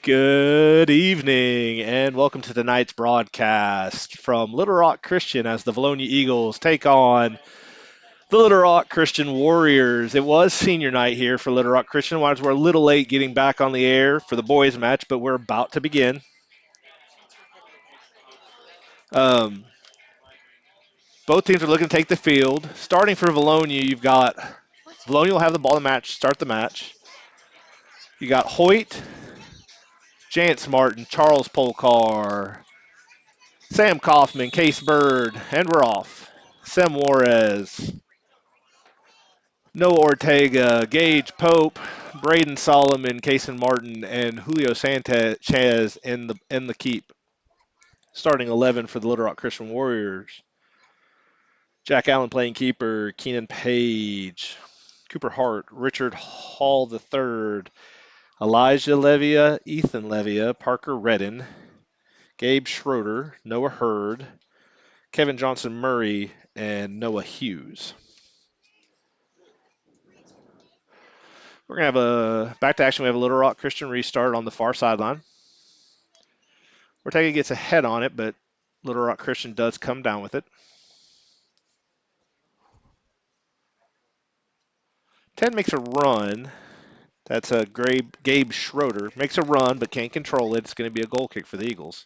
Good evening, and welcome to tonight's broadcast from Little Rock Christian as the Vilonia Eagles take on the Little Rock Christian Warriors. It was senior night here for Little Rock Christian. Wise we're a little late getting back on the air for the boys' match, but we're about to begin. Um, Both teams are looking to take the field. Starting for Vilonia, you've got Vilonia will have the ball in the match, start the match. You got Hoyt, Jance Martin, Charles Polcar, Sam Kaufman, Case Bird, and we're off. Sam Juarez, Noah Ortega, Gage Pope, Braden Solomon, Kason Martin, and Julio Sanchez in the keep. Starting 11 for the Little Rock Christian Warriors. Jack Allen playing keeper, Keenan Page, Cooper Hart, Richard Hall III, Elijah Levia, Ethan Levia, Parker Redden, Gabe Schroeder, Noah Hurd, Kevin Johnson Murray, and Noah Hughes. We're going to have a back to action. We have a Little Rock Christian restart on the far sideline. Ortega gets ahead on it, but Little Rock Christian does come down with it. 10 makes a run. That's a Gabe Schroeder. Makes a run, but can't control it. It's going to be a goal kick for the Eagles.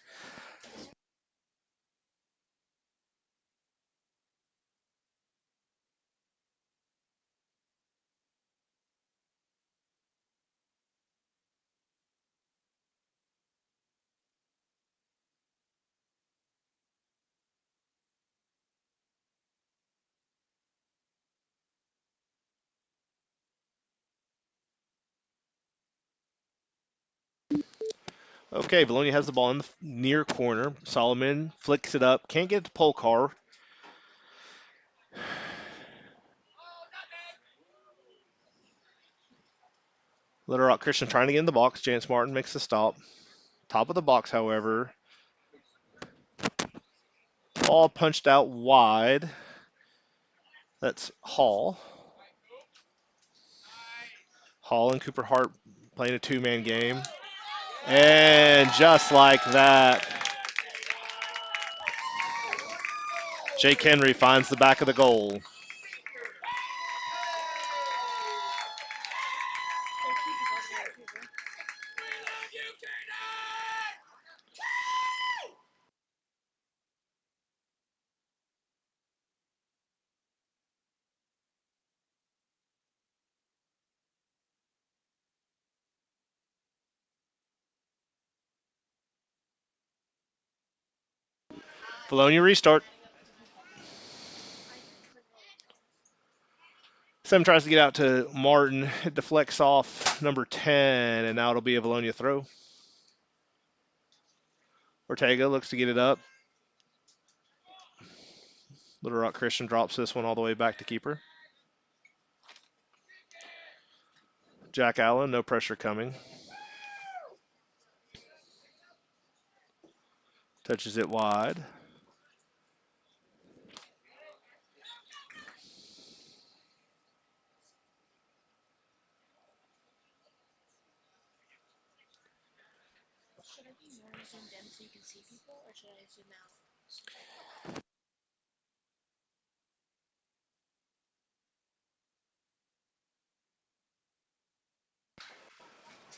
Okay, Vilonia has the ball in the near corner. Solomon flicks it up. Can't get it to Polcar. Little Rock Christian trying to get in the box. Jance Martin makes the stop. Top of the box, however. Ball punched out wide. That's Hall. Hall and Cooper Hart playing a two-man game. And just like that, Jake Henry finds the back of the goal. Vilonia restart. Sam tries to get out to Martin. It deflects off number 10, and now it'll be a Vilonia throw. Ortega looks to get it up. Little Rock Christian drops this one all the way back to keeper. Jack Allen, no pressure coming. Touches it wide.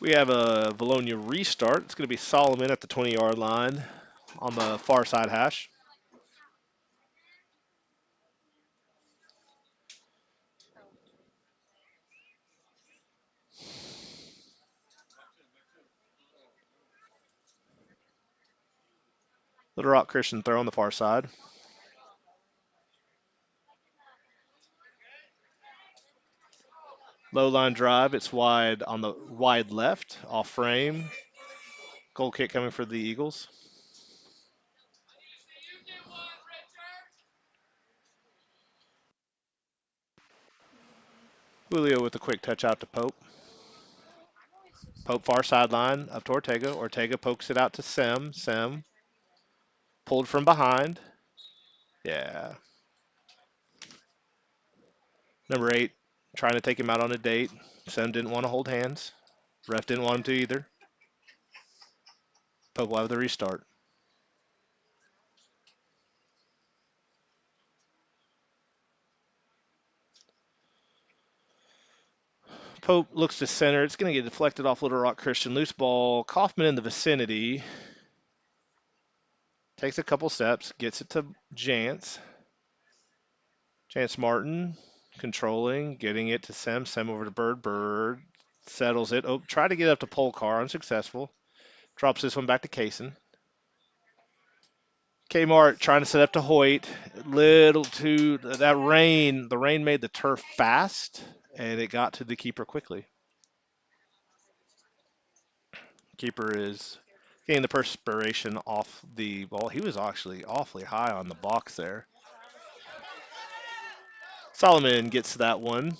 We have a Vilonia restart. It's going to be Solomon at the 20-yard line on the far side hash. Little Rock Christian throw on the far side. Low line drive. It's wide on the wide left, off frame. Goal kick coming for the Eagles. Julio with a quick touch out to Pope. Pope far sideline up to Ortega. Ortega pokes it out to Sem. Sem pulled from behind. Yeah. Number 8 trying to take him out on a date. Sem didn't want to hold hands. Ref didn't want him to either. Pope will have the restart. Pope looks to center. It's going to get deflected off Little Rock Christian. Loose ball. Kaufman in the vicinity. Takes a couple steps. Gets it to Jance. Chance Martin controlling, getting it to Sem. Sem over to Bird. Bird settles it. Oh, try to get up to Polcar, unsuccessful. Drops this one back to Kaysen. Kmart trying to set up to Hoyt. Little too that rain. The rain made the turf fast, and it got to the keeper quickly. Keeper is getting the perspiration off the ball. He was actually awfully high on the box there. Solomon gets that one.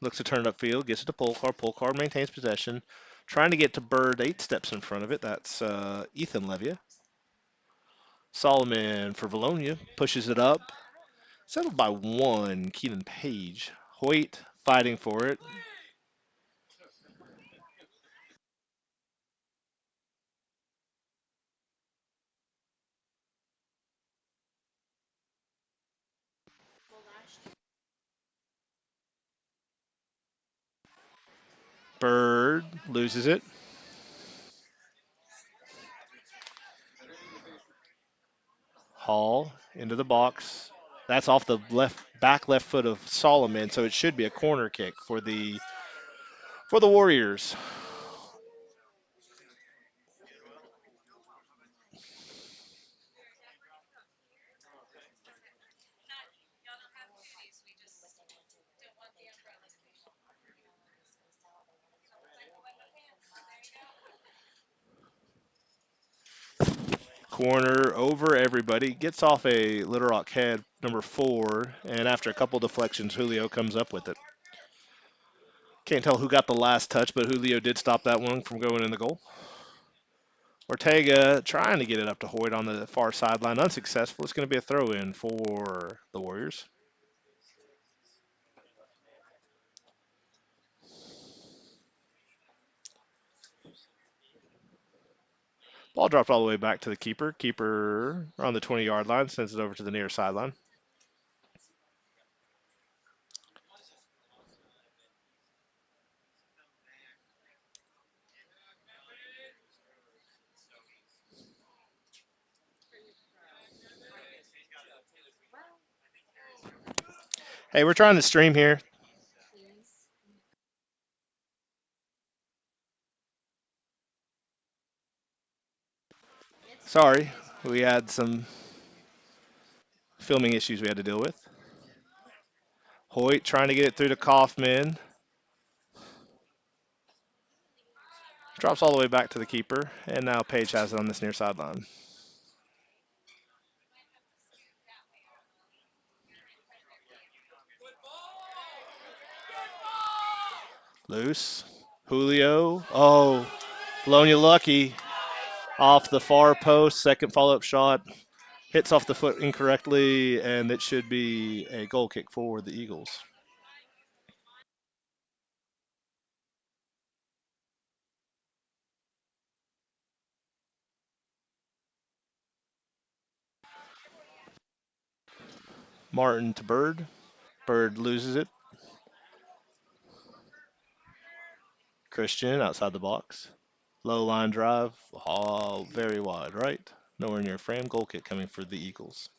Looks to turn it upfield, gets it to Polcar. Polcar maintains possession. Trying to get to Bird, 8 steps in front of it. That's Ethan Levia. Solomon for Vilonia, pushes it up. Settled by 1, Keenan Page. Hoyt fighting for it. Bird loses it. Hall into the box. That's off the back left foot of Solomon, so it should be a corner kick for the Warriors. Corner over everybody. Gets off a Little Rock head, number 4, and after a couple deflections, Julio comes up with it. Can't tell who got the last touch, but Julio did stop that one from going in the goal. Ortega trying to get it up to Hoyt on the far sideline. Unsuccessful. It's going to be a throw in for the Warriors. Ball dropped all the way back to the keeper. Keeper on the 20-yard line sends it over to the near sideline. Hey, we're trying to stream here. Sorry, we had some filming issues we had to deal with. Hoyt trying to get it through to Kaufman. Drops all the way back to the keeper, and now Page has it on this near sideline. Loose. Julio. Oh, Vilonia lucky. Off the far post, second follow-up shot. Hits off the foot incorrectly, and it should be a goal kick for the Eagles. Martin to Bird. Bird loses it. Christian outside the box. Low line drive. Oh, very wide right. Nowhere near frame. Goal kick coming for the Eagles.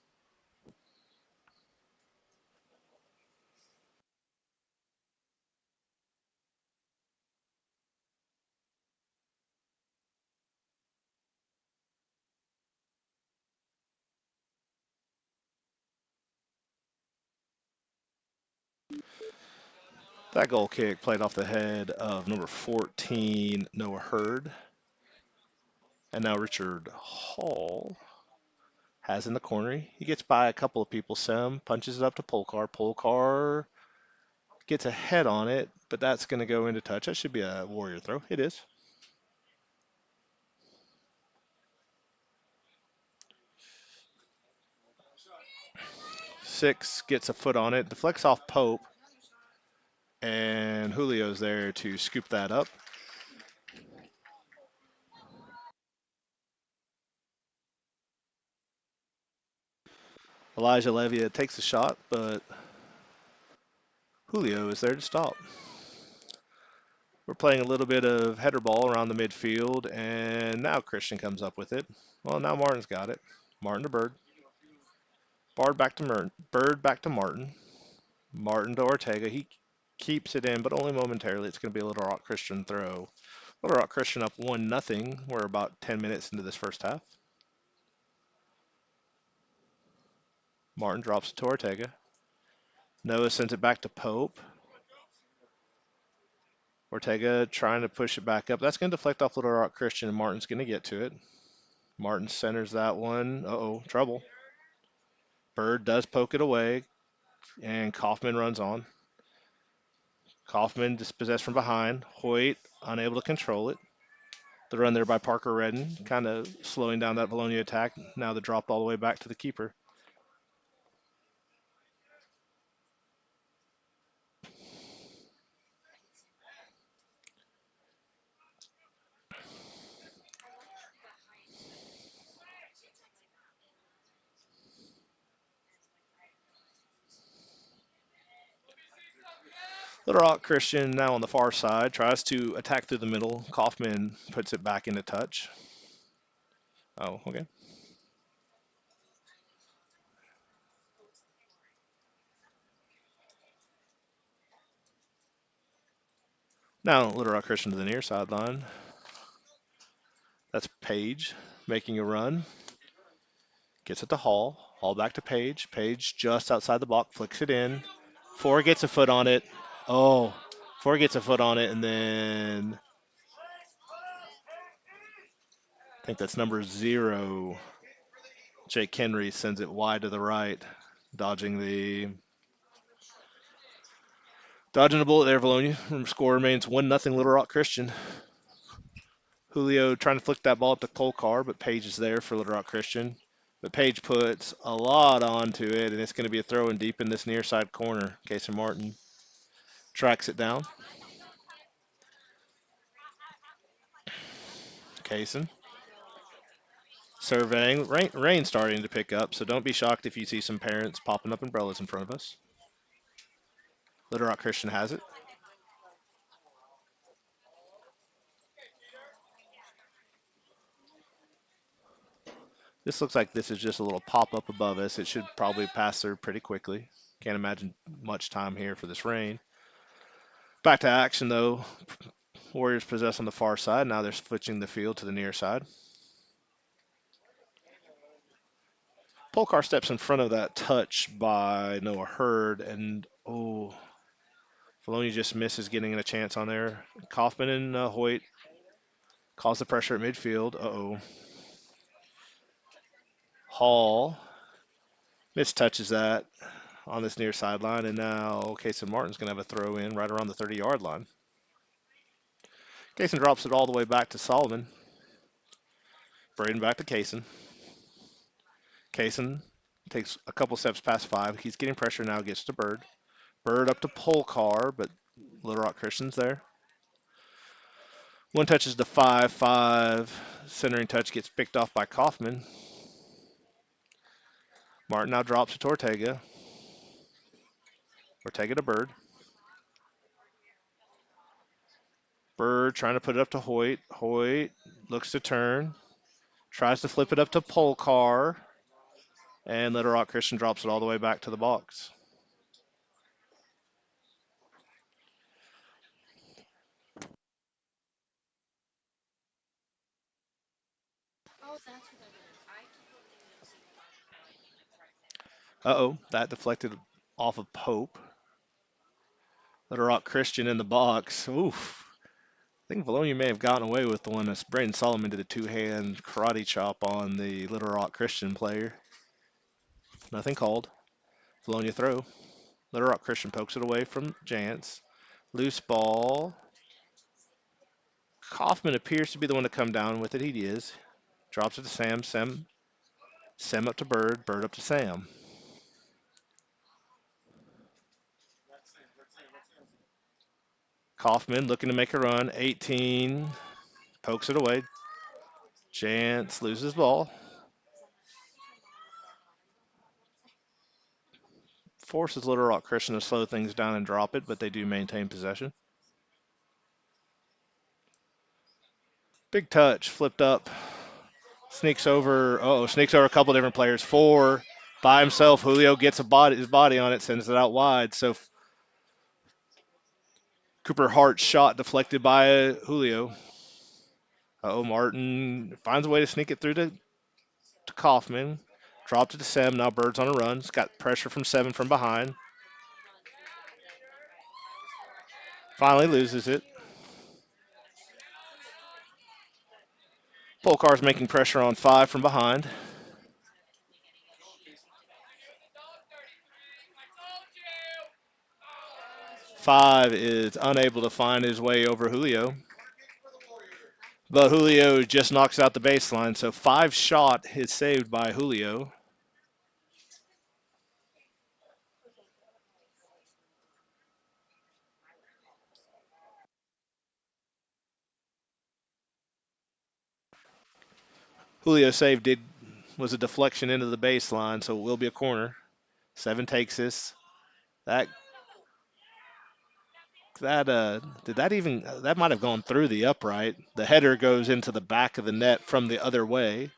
That goal kick played off the head of number 14, Noah Hurd. And now Richard Hall has in the corner. He gets by a couple of people. Sem punches it up to Polcar. Polcar gets a head on it, but that's going to go into touch. That should be a Warrior throw. It is. Six gets a foot on it, deflects off Pope, and Julio's there to scoop that up. Elijah Levia takes a shot, but Julio is there to stop. We're playing a little bit of header ball around the midfield, and now Christian comes up with it. Well, now Martin's got it. Martin to Bird. Bird back to Martin. Martin to Ortega. He keeps it in, but only momentarily. It's going to be a Little Rock Christian throw. Little Rock Christian up 1-0. We're about 10 minutes into this first half. Martin drops it to Ortega. Noah sends it back to Pope. Ortega trying to push it back up. That's going to deflect off Little Rock Christian, and Martin's going to get to it. Martin centers that one. Uh-oh, trouble. Bird does poke it away, and Kaufman runs on. Kaufman dispossessed from behind. Hoyt unable to control it. The run there by Parker Redden, kind of slowing down that Vilonia attack. Now the drop all the way back to the keeper. Little Rock Christian now on the far side tries to attack through the middle. Kaufman puts it back into touch. Oh, okay. Now Little Rock Christian to the near sideline. That's Page making a run. Gets it to Hall. Hall back to Page. Page just outside the block, flicks it in. Four gets a foot on it. Oh, Four gets a foot on it, and then I think that's number 0. Jake Henry sends it wide to the right, dodging a bullet there, Vilonia. Score remains 1-0 Little Rock Christian. Julio trying to flick that ball up to Colcar, but Page is there for Little Rock Christian. But Page puts a lot onto it, and it's going to be a throw in deep in this near side corner. Casey Martin tracks it down. Kaysen surveying. Rain starting to pick up, so don't be shocked if you see some parents popping up umbrellas in front of us. Little Rock Christian has it. This looks like this is just a little pop-up above us. It should probably pass through pretty quickly. Can't imagine much time here for this rain. Back to action, though. Warriors possess on the far side. Now they're switching the field to the near side. Polkar steps in front of that touch by Noah Hurd, and Filoni just misses getting a chance on there. Kaufman and Hoyt cause the pressure at midfield. Hall mistouches that on this near sideline, and now Kaysen Martin's going to have a throw in right around the 30-yard line. Kaysen drops it all the way back to Solomon. Braden back to Kaysen. Kaysen takes a couple steps past 5. He's getting pressure now, gets to Bird. Bird up to Polkar, but Little Rock Christian's there. One touches the 5-5. Centering touch gets picked off by Kaufman. Martin now drops it to Ortega. Ortega to Bird. Bird trying to put it up to Hoyt. Hoyt looks to turn. Tries to flip it up to Polkar. And Little Rock Christian drops it all the way back to the box. That deflected off of Pope. Little Rock Christian in the box. Oof. I think Vilonia may have gotten away with the one as Braden Solomon did a two-hand karate chop on the Little Rock Christian player. Nothing called. Vilonia throw. Little Rock Christian pokes it away from Jance. Loose ball. Kaufman appears to be the one to come down with it. He is. Drops it to Sam. Sam up to Bird. Bird up to Sam. Kaufman looking to make a run. 18. Pokes it away. Jance loses ball. Forces Little Rock Christian to slow things down and drop it, but they do maintain possession. Big touch, flipped up, sneaks over. Oh, sneaks over a couple different players. Four by himself. Julio gets his body on it, sends it out wide. So Cooper Hart's shot deflected by Julio. Oh, Martin finds a way to sneak it through to Kaufman. Dropped it to Sem. Now Bird's on a run. It's got pressure from Seven from behind. Finally loses it. Polkar's making pressure on 5 from behind. Five is unable to find his way over Julio. But Julio just knocks out the baseline. So 5 shot is saved by Julio. Julio save was a deflection into the baseline, so it will be a corner. 7 takes this. That did that even that might have gone through the upright. The header goes into the back of the net from the other way.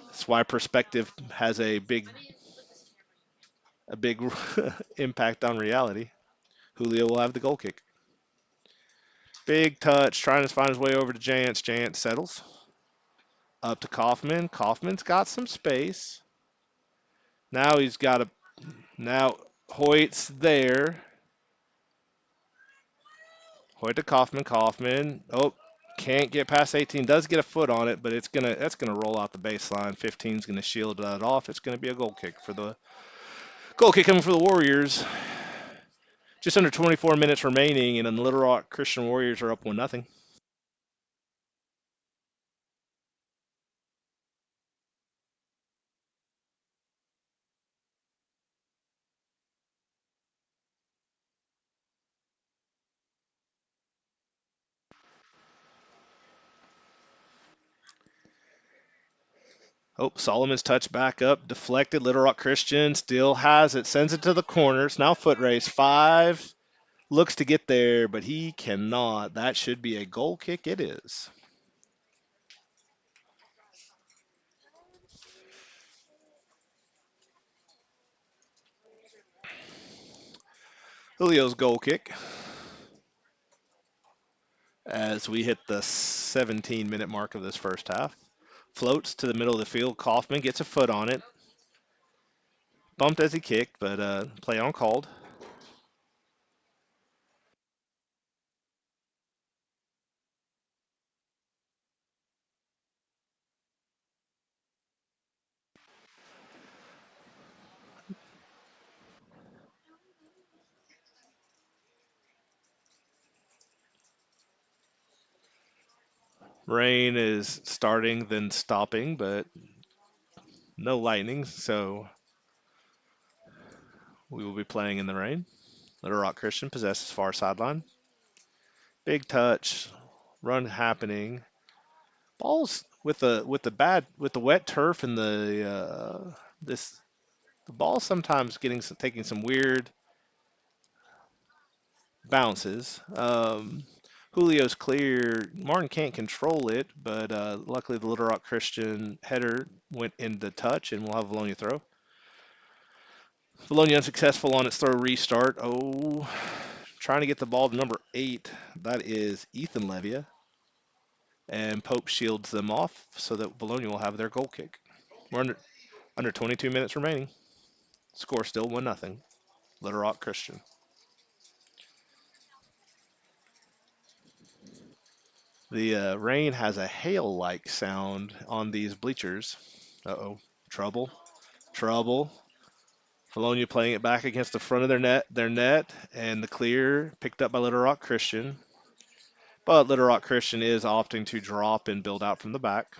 That's why perspective has a big impact on reality. Julio will have the goal kick. Big touch, trying to find his way over to Jantz. Jantz settles. Up to Kaufman. Kaufman's got some space. Now he's got a. Now Hoyt's there. Hoyt to Kaufman. Kaufman. Oh, can't get past 18. Does get a foot on it, but that's gonna roll out the baseline. 15's gonna shield that off. It's gonna be a goal kick coming for the Warriors. Just under 24 minutes remaining, and the Little Rock Christian Warriors are up 1-0. Oh, Solomon's touch back up, deflected. Little Rock Christian still has it, sends it to the corners. Now foot race. 5 looks to get there, but he cannot. That should be a goal kick. It is. Julio's goal kick as we hit the 17-minute mark of this first half. Floats to the middle of the field. Kaufman gets a foot on it. Bumped as he kicked, but play on called. Rain is starting, then stopping, but no lightning, so we will be playing in the rain. Little Rock Christian possesses far sideline. Big touch, run happening. Balls with the wet turf and the ball sometimes taking some weird bounces. Julio's clear. Martin can't control it, but luckily the Little Rock Christian header went into touch, and we'll have Vilonia throw. Vilonia unsuccessful on its throw restart. Oh, trying to get the ball to number 8. That is Ethan Levia. And Pope shields them off so that Vilonia will have their goal kick. We're under 22 minutes remaining. Score still 1-0. Little Rock Christian. The rain has a hail-like sound on these bleachers. Uh-oh. Trouble. Trouble. Vilonia playing it back against the front of their net, and the clear picked up by Little Rock Christian. But Little Rock Christian is opting to drop and build out from the back.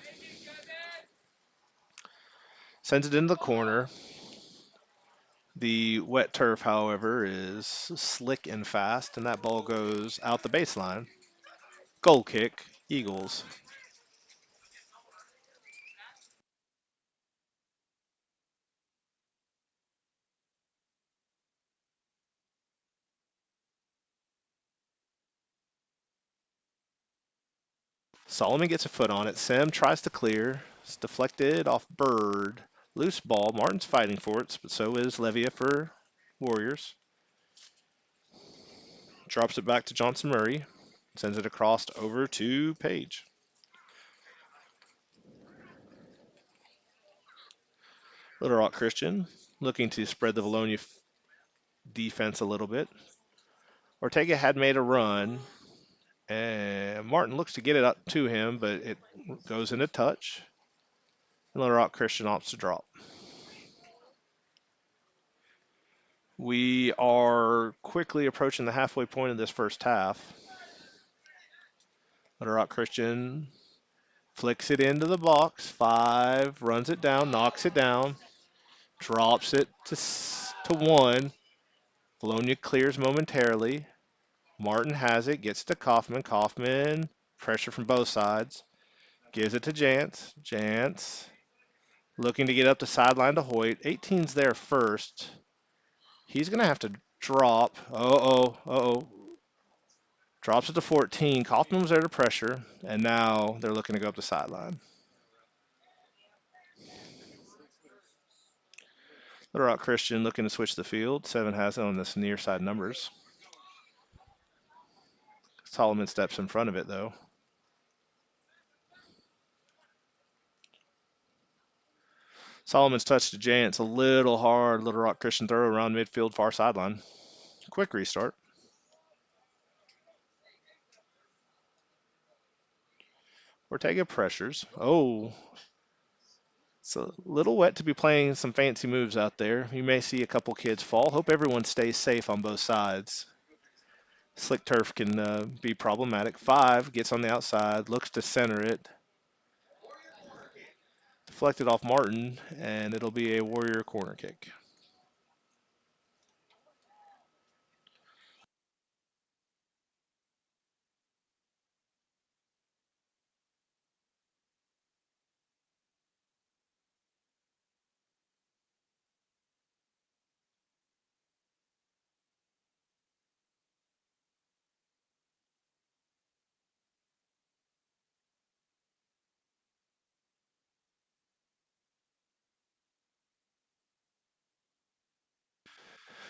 Sends it into the corner. The wet turf, however, is slick and fast, and that ball goes out the baseline. Goal kick, Eagles. Solomon gets a foot on it. Sim tries to clear. It's deflected off Bird. Loose ball. Martin's fighting for it, but so is Levia for Warriors. Drops it back to Johnson Murray. Sends it across over to Page. Little Rock Christian looking to spread the Vilonia defense a little bit. Ortega had made a run, and Martin looks to get it up to him, but it goes into touch. And Little Rock Christian opts to drop. We are quickly approaching the halfway point of this first half. Little Rock Christian flicks it into the box. 5, runs it down, knocks it down, drops it to 1. Bologna clears momentarily. Martin has it, gets to Kaufman. Kaufman, pressure from both sides. Gives it to Jantz. Jantz looking to get up the sideline to Hoyt. 18's there first. He's going to have to drop. Uh-oh. Drops it to 14. Kaufman was there to pressure, and now they're looking to go up the sideline. Little Rock Christian looking to switch the field. 7 has it on this near side numbers. Solomon steps in front of it, though. Solomon's touch to Jantz a little hard. Little Rock Christian throw around midfield, far sideline. Quick restart. Ortega pressures. Oh, it's a little wet to be playing some fancy moves out there. You may see a couple kids fall. Hope everyone stays safe on both sides. Slick turf can be problematic. 5 gets on the outside, looks to center it. Deflected off Martin, and it'll be a Warrior corner kick.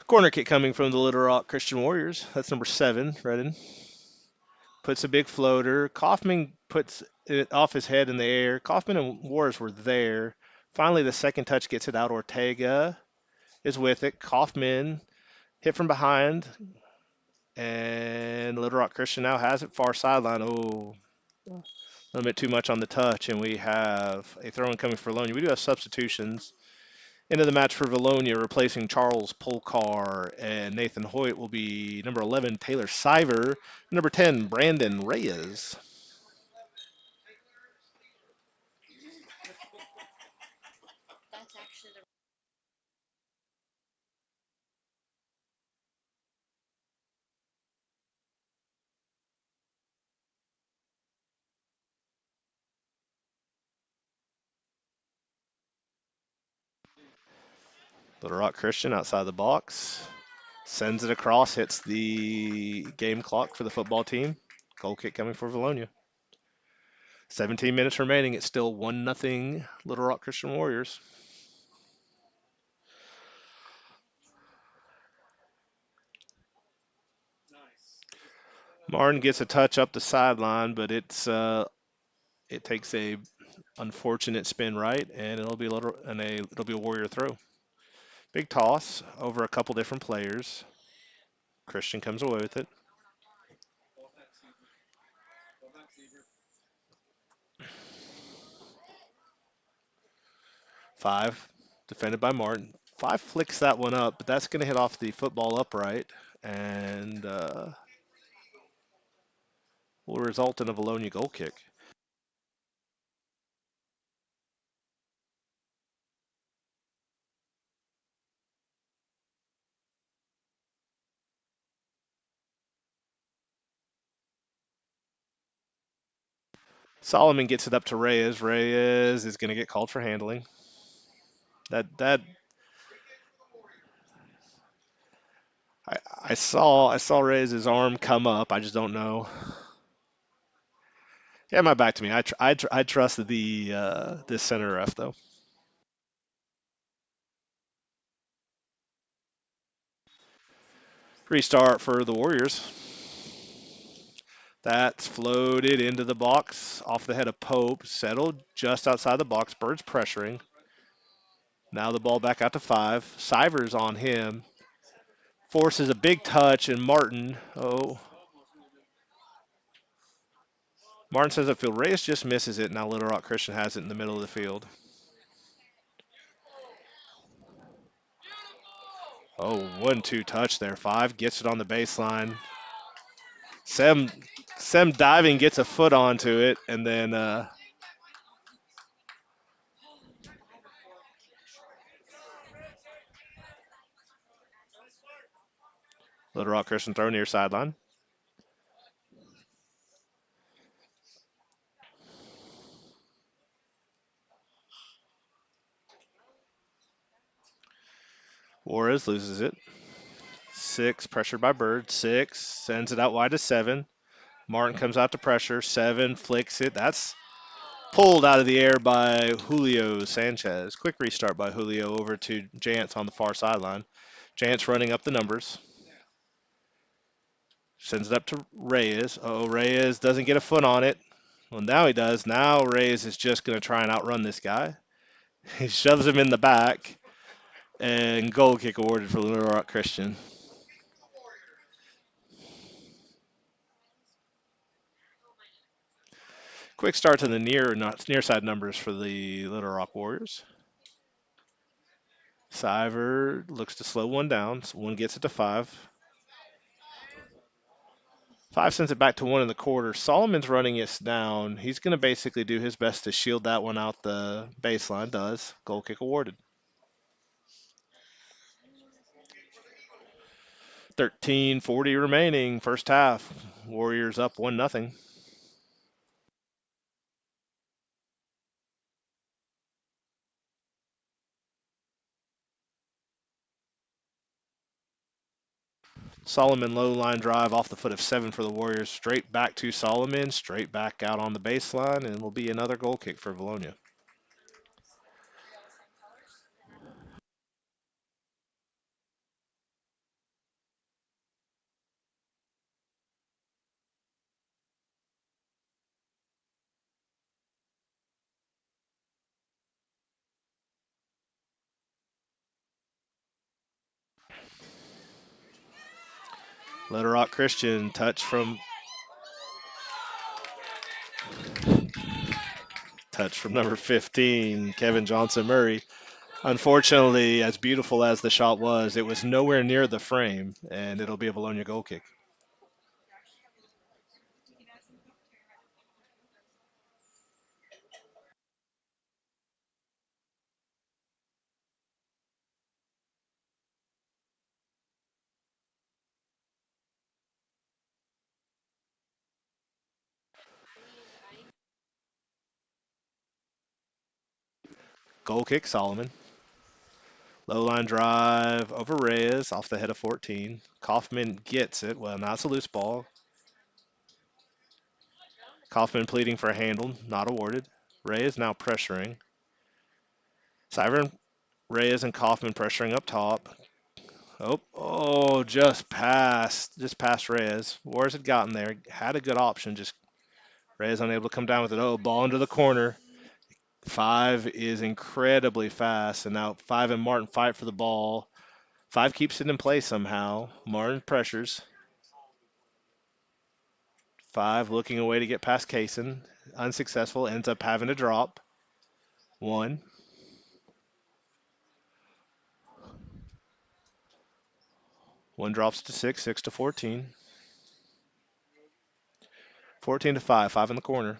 Corner kick coming from the Little Rock Christian Warriors. That's number 7, Redden. Puts a big floater. Kaufman puts it off his head in the air. Kaufman and Warriors were there. Finally, the second touch gets it out. Ortega is with it. Kaufman hit from behind. And Little Rock Christian now has it far sideline. Oh, a little bit too much on the touch. And we have a throw-in coming for Vilonia. We do have substitutions. Into the match for Vilonia, replacing Charles Polcar, and Nathan Hoyt will be number 11, Taylor Siver, number 10, Brandon Reyes. Little Rock Christian outside the box. Sends it across, hits the game clock for the football team. Goal kick coming for Vilonia. 17 minutes remaining. It's still 1-0 Little Rock Christian Warriors. Martin gets a touch up the sideline, but it takes a unfortunate spin right, and it'll be a Warrior throw. Big toss over a couple different players. Christian comes away with it. 5 defended by Martin. 5 flicks that one up, but that's going to hit off the football upright and will result in a Vilonia goal kick. Solomon gets it up to Reyes. Reyes is going to get called for handling. That I saw Reyes' arm come up. I just don't know. Yeah, my back to me. I trust the this center ref though. Restart for the Warriors. That's floated into the box off the head of Pope. Settled just outside the box. Bird's pressuring. Now the ball back out to 5. Sivers on him. Forces a big touch, and Martin. Oh, Martin says upfield. Reyes just misses it. Now Little Rock Christian has it in the middle of the field. Oh, 1-2 touch there. 5 gets it on the baseline. Sem Sem diving gets a foot onto it, and then Little Rock Christian throw near sideline. Juarez loses it. 6 pressured by Bird. 6 sends it out wide to 7. Martin comes out to pressure. 7 flicks it. That's pulled out of the air by Julio Sanchez. Quick restart by Julio over to Jantz on the far sideline. Jantz running up the numbers. Sends it up to Reyes. Oh, Reyes doesn't get a foot on it. Well, now he does. Now Reyes is just going to try and outrun this guy. He shoves him in the back, and goal kick awarded for Little Rock Christian. Quick start to the near side numbers for the Little Rock Warriors. Siver looks to slow one down. So one gets it to 5. 5 sends it back to 1 in the quarter. Solomon's running it down. He's going to basically do his best to shield that one out the baseline. Does. Goal kick awarded. 13:40 remaining. First half. Warriors up 1-0. Solomon low line drive off the foot of 7 for the Warriors. Straight back to Solomon. Straight back out on the baseline. And will be another goal kick for Vilonia. Little Rock Christian touch from number 15, Kevin Johnson Murray. Unfortunately, as beautiful as the shot was, it was nowhere near the frame, and it'll be a Vilonia goal kick. Goal kick, Solomon. Low line drive over Reyes off the head of 14. Kaufman gets it. Well, now it's a loose ball. Kaufman pleading for a handle, not awarded. Reyes now pressuring. Severin, Reyes, and Kaufman pressuring up top. Just past Reyes. Wars had gotten there, had a good option, just Reyes unable to come down with it. Oh, ball into the corner. 5 is incredibly fast, and now 5 and Martin fight for the ball. 5 keeps it in play somehow. Martin pressures. 5 looking away to get past Kaysen. Unsuccessful, ends up having to drop. 1. 1 drops to 6, 6 to 14. 14 to 5, 5 in the corner.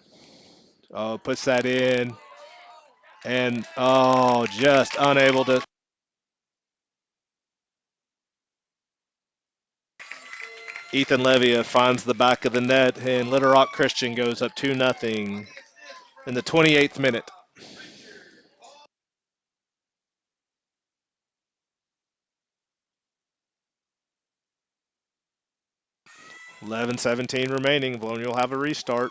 Oh, puts that in. And, oh, just unable to. Ethan Levia finds the back of the net, and Little Rock Christian goes up 2-0 in the 28th minute. 11:17 remaining. Vilonia will have a restart.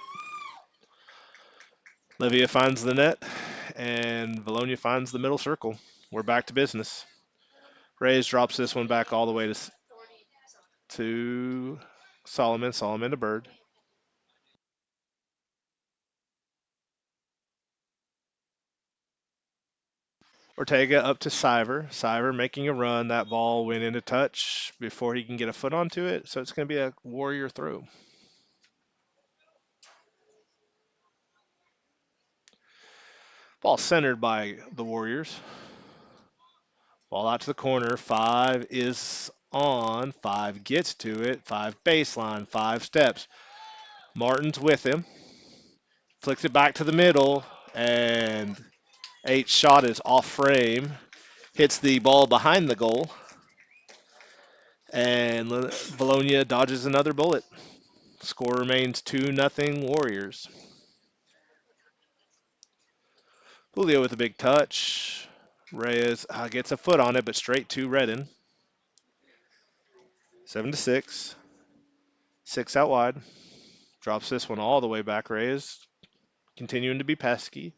Livia finds the net, and Vilonia finds the middle circle. We're back to business. Reyes drops this one back all the way to Solomon. Solomon to Bird. Ortega up to Siver. Siver making a run. That ball went into touch before he can get a foot onto it, so it's going to be a Warrior throw. Ball centered by the Warriors. Ball out to the corner. Five is on. Five gets to it. Five baseline. Five steps. Martin's with him. Flicks it back to the middle. And eight shot is off frame. Hits the ball behind the goal. And Vilonia dodges another bullet. Score remains 2-0 Warriors. Julio with a big touch. Reyes gets a foot on it, but straight to Redden. 7-6. Six out wide. Drops this one all the way back. Reyes continuing to be pesky.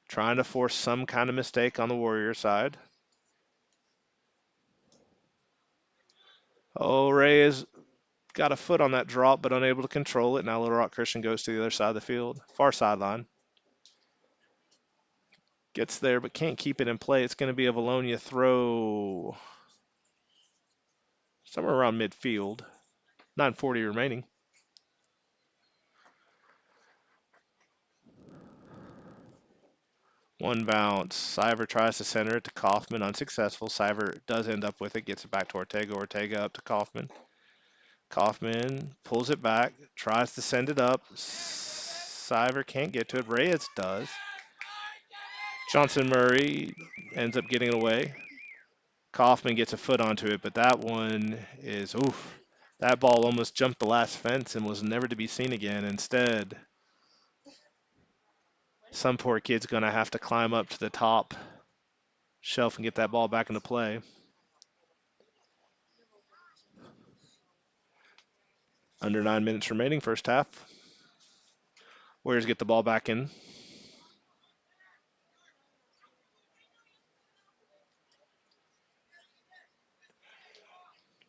Trying to force some kind of mistake on the Warrior side. Oh, Reyes got a foot on that drop, but unable to control it. Now Little Rock Christian goes to the other side of the field. Far sideline. Gets there, but can't keep it in play. It's going to be a Vilonia throw somewhere around midfield. 9:40 remaining. One bounce. Siver tries to center it to Kaufman. Unsuccessful. Siver does end up with it. Gets it back to Ortega. Ortega up to Kaufman. Kaufman pulls it back. Tries to send it up. Siver can't get to it. Reyes does. Johnson Murray ends up getting it away. Kaufman gets a foot onto it, but that one is, oof. That ball almost jumped the last fence and was never to be seen again. Instead, some poor kid's going to have to climb up to the top shelf and get that ball back into play. Under 9 minutes remaining, first half. Warriors get the ball back in.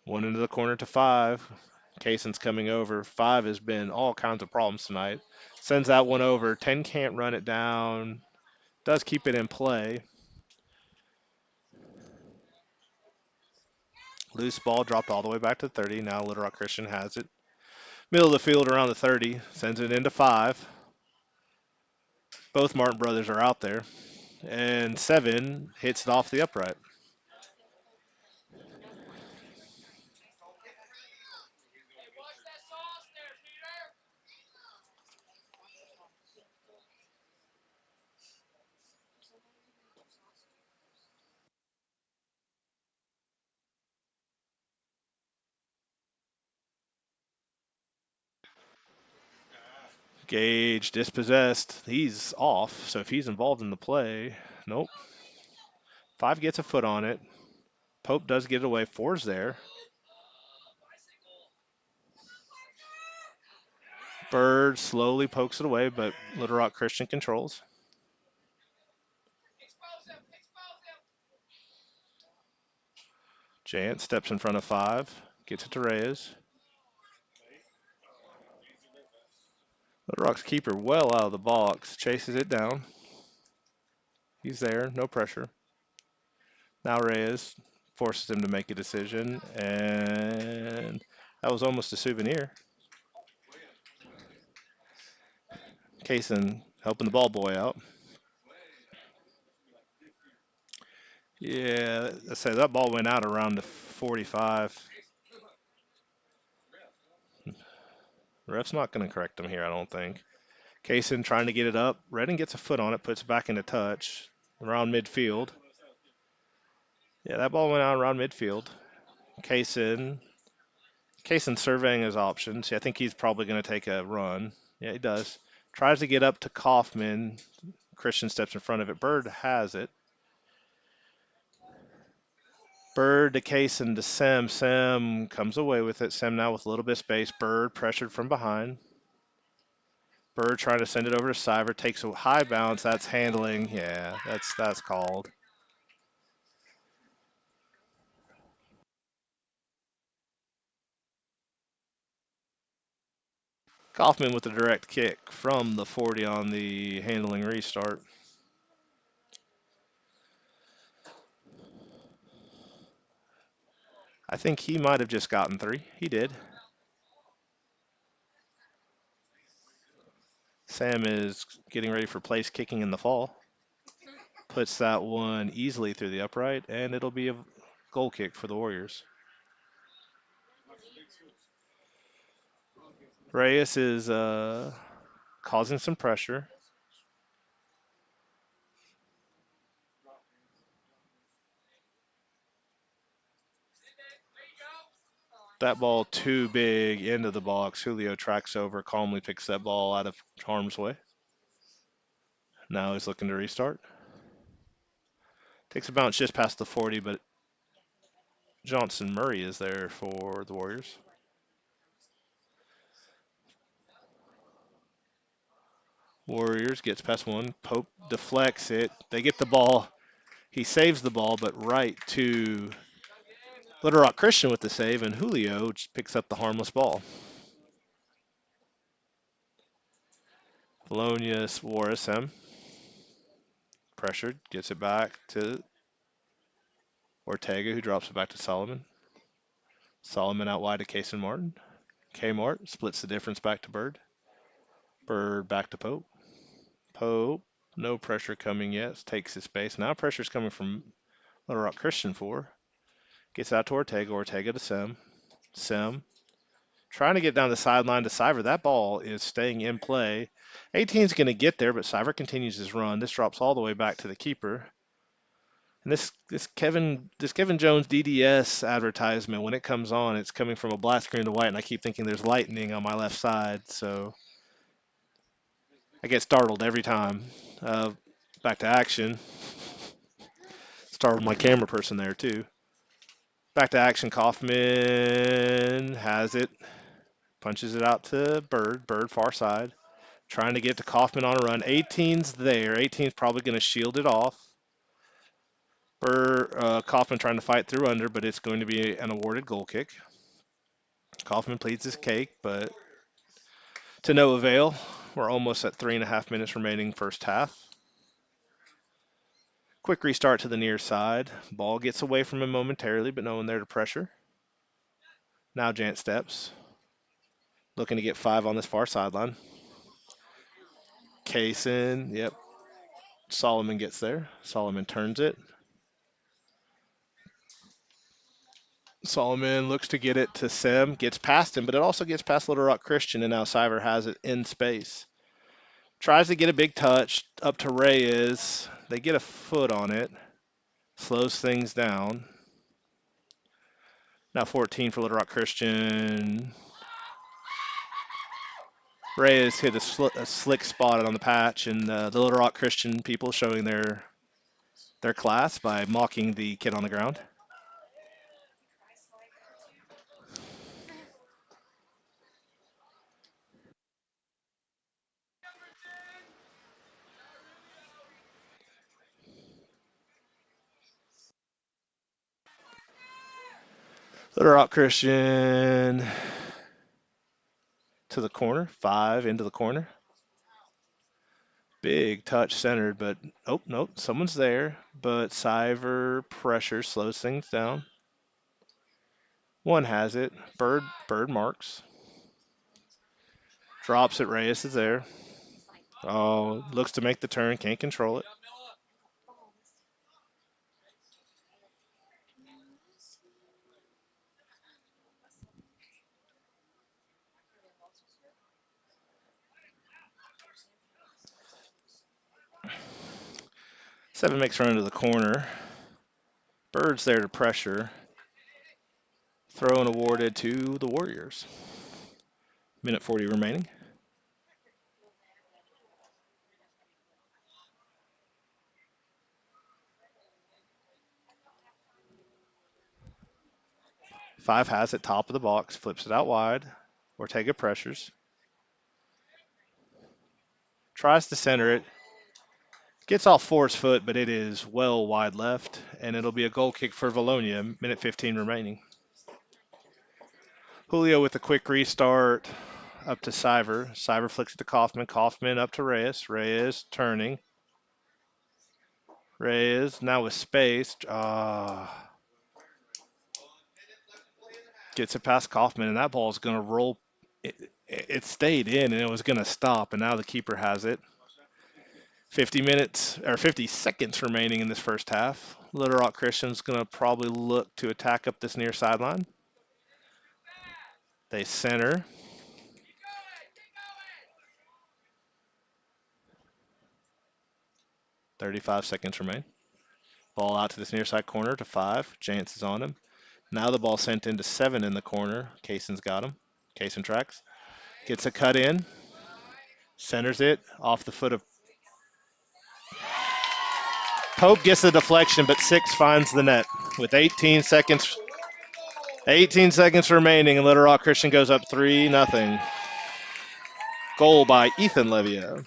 One into the corner to five. Kaysen's coming over. Five has been all kinds of problems tonight. Sends that one over. 10 can't run it down. Does keep it in play. Loose ball dropped all the way back to 30. Now Little Rock Christian has it. Middle of the field around the 30. Sends it into five. Both Martin brothers are out there. And 7 hits it off the upright. Gage dispossessed. He's off. So if he's involved in the play, nope. 5 gets a foot on it. Pope does get it away. 4's there. Bird slowly pokes it away, but Little Rock Christian controls. Jant steps in front of 5. Gets it to Reyes. Little Rock's keeper well out of the box. Chases it down. He's there. No pressure. Now Reyes forces him to make a decision, and that was almost a souvenir. Kaysen helping the ball boy out. Yeah, let's say that ball went out around the 45. Ref's not going to correct him here, I don't think. Kaysen trying to get it up. Redden gets a foot on it, puts it back into touch around midfield. Yeah, that ball went out around midfield. Kaysen surveying his options. Yeah, I think he's probably going to take a run. Yeah, he does. Tries to get up to Kaufman. Christian steps in front of it. Bird has it. Bird to Kaysen to Sem. Sem comes away with it. Sem now with a little bit of space. Bird pressured from behind. Bird trying to send it over to Cyver, takes a high bounce. That's handling. Yeah, that's called. Kaufman with a direct kick from the 40 on the handling restart. I think he might have just gotten 3. He did. Sam is getting ready for place kicking in the fall. Puts that one easily through the upright, and it'll be a goal kick for the Warriors. Reyes is causing some pressure. That ball too big into the box. Julio tracks over, calmly picks that ball out of harm's way. Now he's looking to restart. Takes a bounce just past the 40, but Johnson Murray is there for the Warriors. Warriors gets past one. Pope deflects it. They get the ball. He saves the ball, but right to Little Rock Christian with the save, and Julio just picks up the harmless ball. Vilonia wore SM. Pressured, gets it back to Ortega, who drops it back to Solomon. Solomon out wide to Case and Martin. Kmart splits the difference back to Bird. Bird back to Pope. Pope, no pressure coming yet. Takes his space. Now pressure's coming from Little Rock Christian 4. Gets out to Ortega. Ortega to Sim. Sim trying to get down the sideline to Cyver. That ball is staying in play. 18's going to get there, but Cyver continues his run. This drops all the way back to the keeper. And this Kevin Jones DDS advertisement, when it comes on, it's coming from a black screen to white, and I keep thinking there's lightning on my left side, so I get startled every time. Back to action. Startled my camera person there too. Back to action. Kaufman has it. Punches it out to Bird. Bird far side. Trying to get to Kaufman on a run. 18's there. 18's probably going to shield it off. Kaufman trying to fight through under, but it's going to be an awarded goal kick. Kaufman pleads his cake, but to no avail. We're almost at 3.5 minutes remaining first half. Quick restart to the near side. Ball gets away from him momentarily, but no one there to pressure. Now Jant steps. Looking to get 5 on this far sideline. Kaysen, yep. Solomon gets there. Solomon turns it. Solomon looks to get it to Sim, gets past him, but it also gets past Little Rock Christian, and now Cyver has it in space. Tries to get a big touch up to Reyes. They get a foot on it. Slows things down. Now 14 for Little Rock Christian. Reyes hit a slick spot on the patch, and the Little Rock Christian people showing their class by mocking the kid on the ground. Little Rock Christian to the corner. 5 into the corner. Big touch centered, but oh, nope, someone's there. But Cyver pressure slows things down. One has it. Bird marks. Drops it. Reyes is there. Oh, looks to make the turn. Can't control it. Seven makes run into the corner. Bird's there to pressure. Throw and awarded to the Warriors. Minute 40 remaining. Five has it, top of the box, flips it out wide. Ortega pressures. Tries to center it. Gets off Force foot, but it is well wide left, and it'll be a goal kick for Vilonia. Minute 15 remaining. Julio with a quick restart up to Cyver. Cyver flicks it to Kaufman. Kaufman up to Reyes. Reyes turning. Reyes now with space. Gets it past Kaufman, and that ball is going to roll. It stayed in, and it was going to stop, and now the keeper has it. 50 minutes or 50 seconds remaining in this first half. Little Rock Christian's going to probably look to attack up this near sideline. They center. "35 seconds remain. Ball out to this near side corner to 5. Jantz is on him. Now the ball sent into 7 in the corner. Kaysen's got him. Kaysen tracks. Gets a cut in. Centers it off the foot of Pope. Gets the deflection, but 6 finds the net with 18 seconds remaining, and Little Rock Christian goes up 3-0. Goal by Ethan Levia.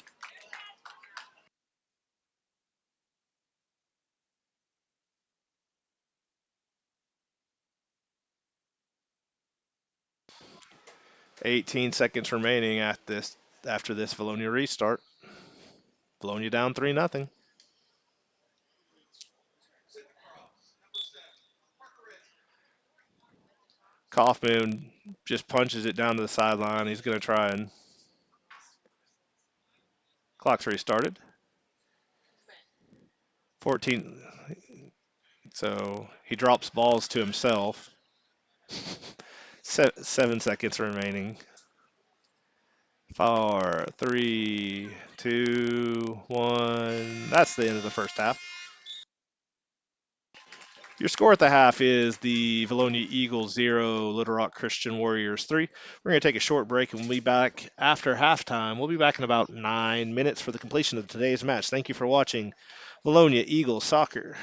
18 seconds remaining after this Vilonia restart. Vilonia down 3-0. Kaufman just punches it down to the sideline. He's going to try and clock's restarted. 14. So he drops balls to himself. 7 seconds remaining. 4, 3, 2, 1. That's the end of the first half. Your score at the half is the Vilonia Eagles 0, Little Rock Christian Warriors 3. We're going to take a short break and we'll be back after halftime. We'll be back in about 9 minutes for the completion of today's match. Thank you for watching Vilonia Eagles Soccer.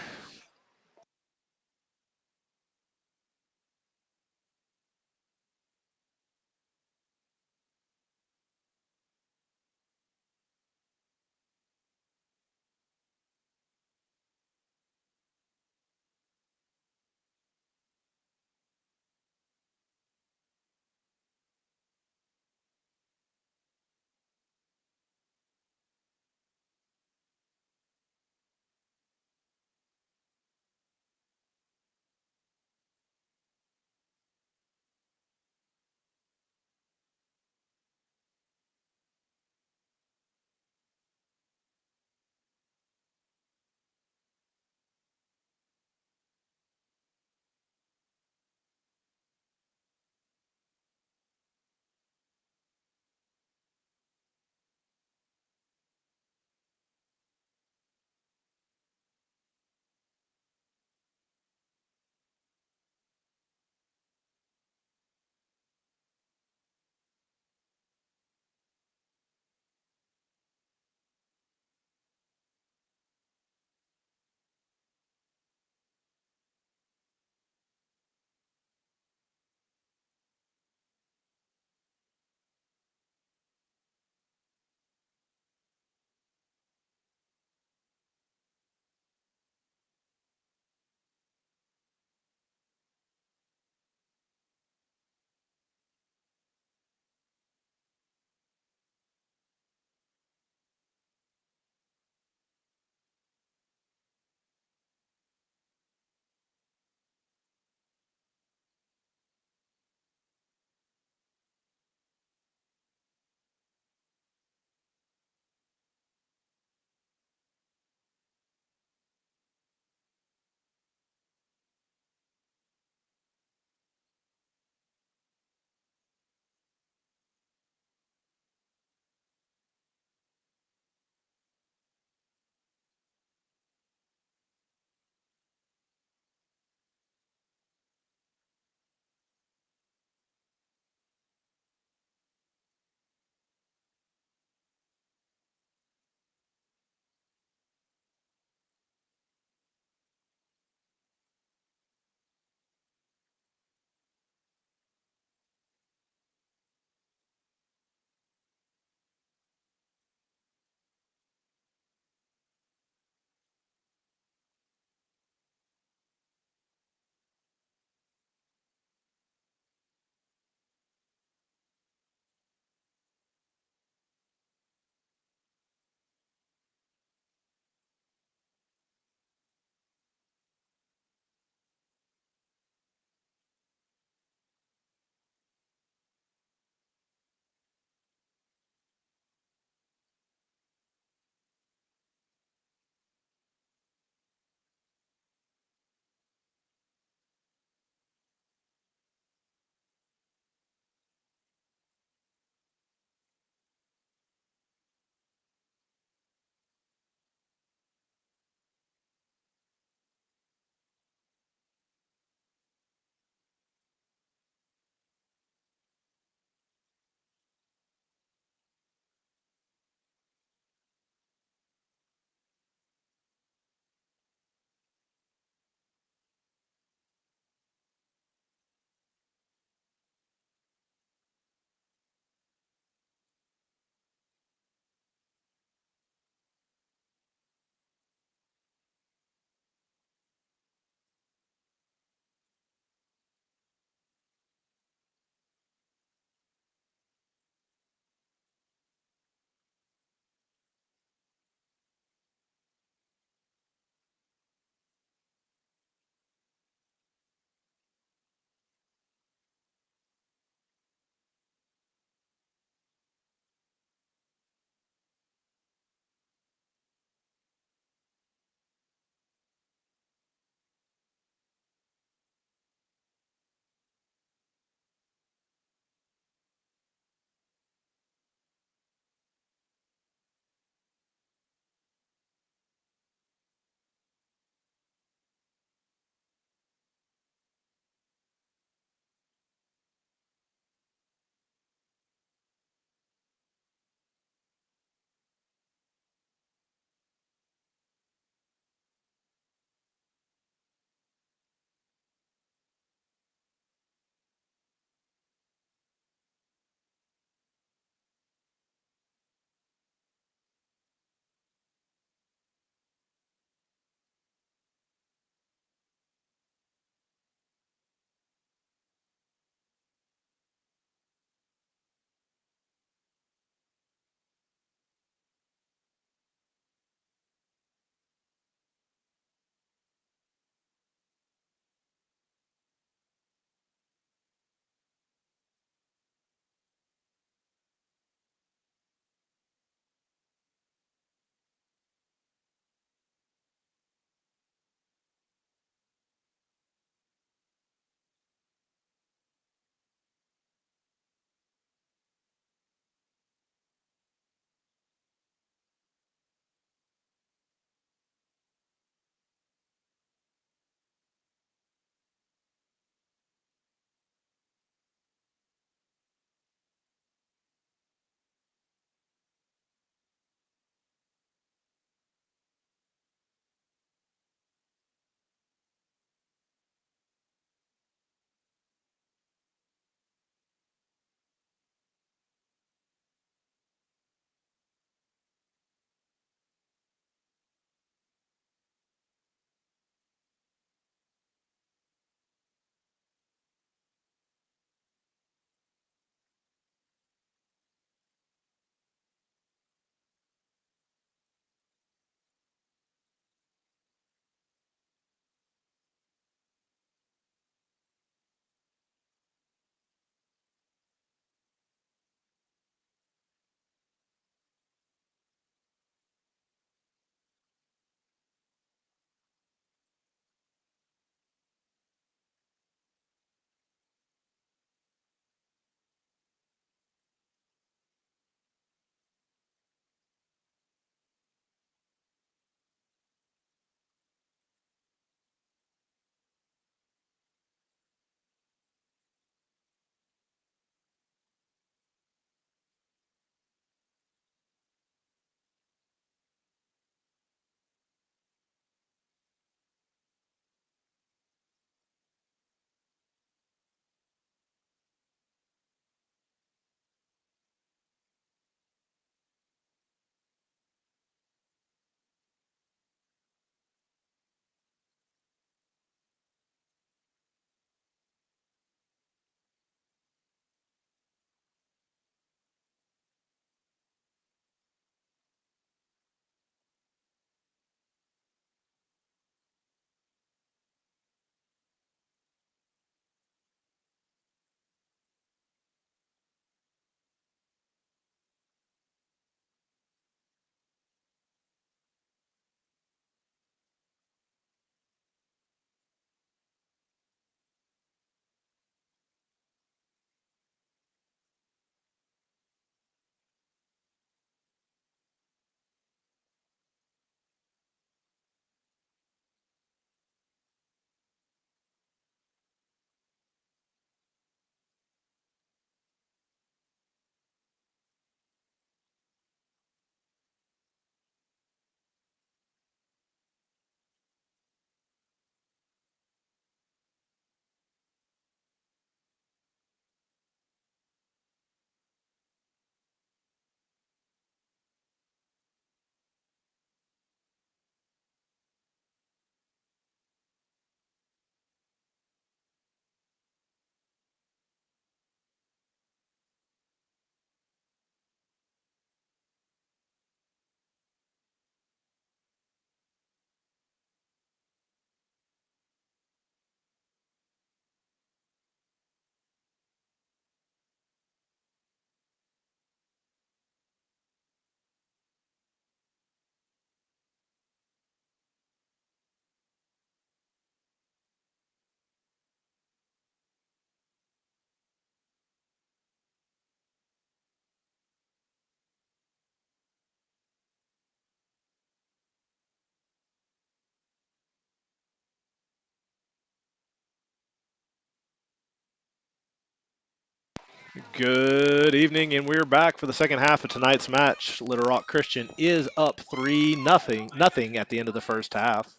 Good evening, and we're back for the second half of tonight's match. Little Rock Christian is up 3-0 at the end of the first half.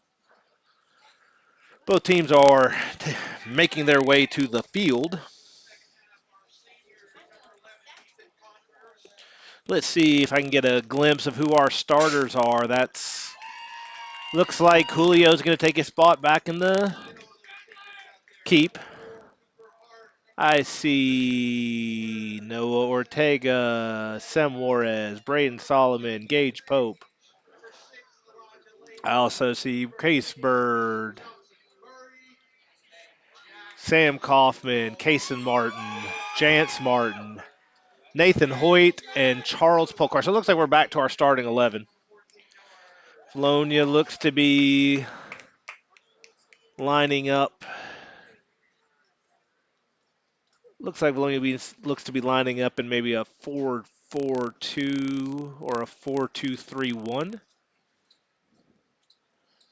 Both teams are making their way to the field. Let's see if I can get a glimpse of who our starters are. That's looks like Julio's going to take his spot back in the keep. I see Noah Ortega, Sam Juarez, Braden Solomon, Gage Pope. I also see Case Bird, Sam Kaufman, Kason Martin, Jance Martin, Nathan Hoyt, and Charles Polkar. So it looks like we're back to our starting 11. Vilonia looks to be lining up. Looks like looks to be lining up in maybe a 4-4-2 or a 4-2-3-1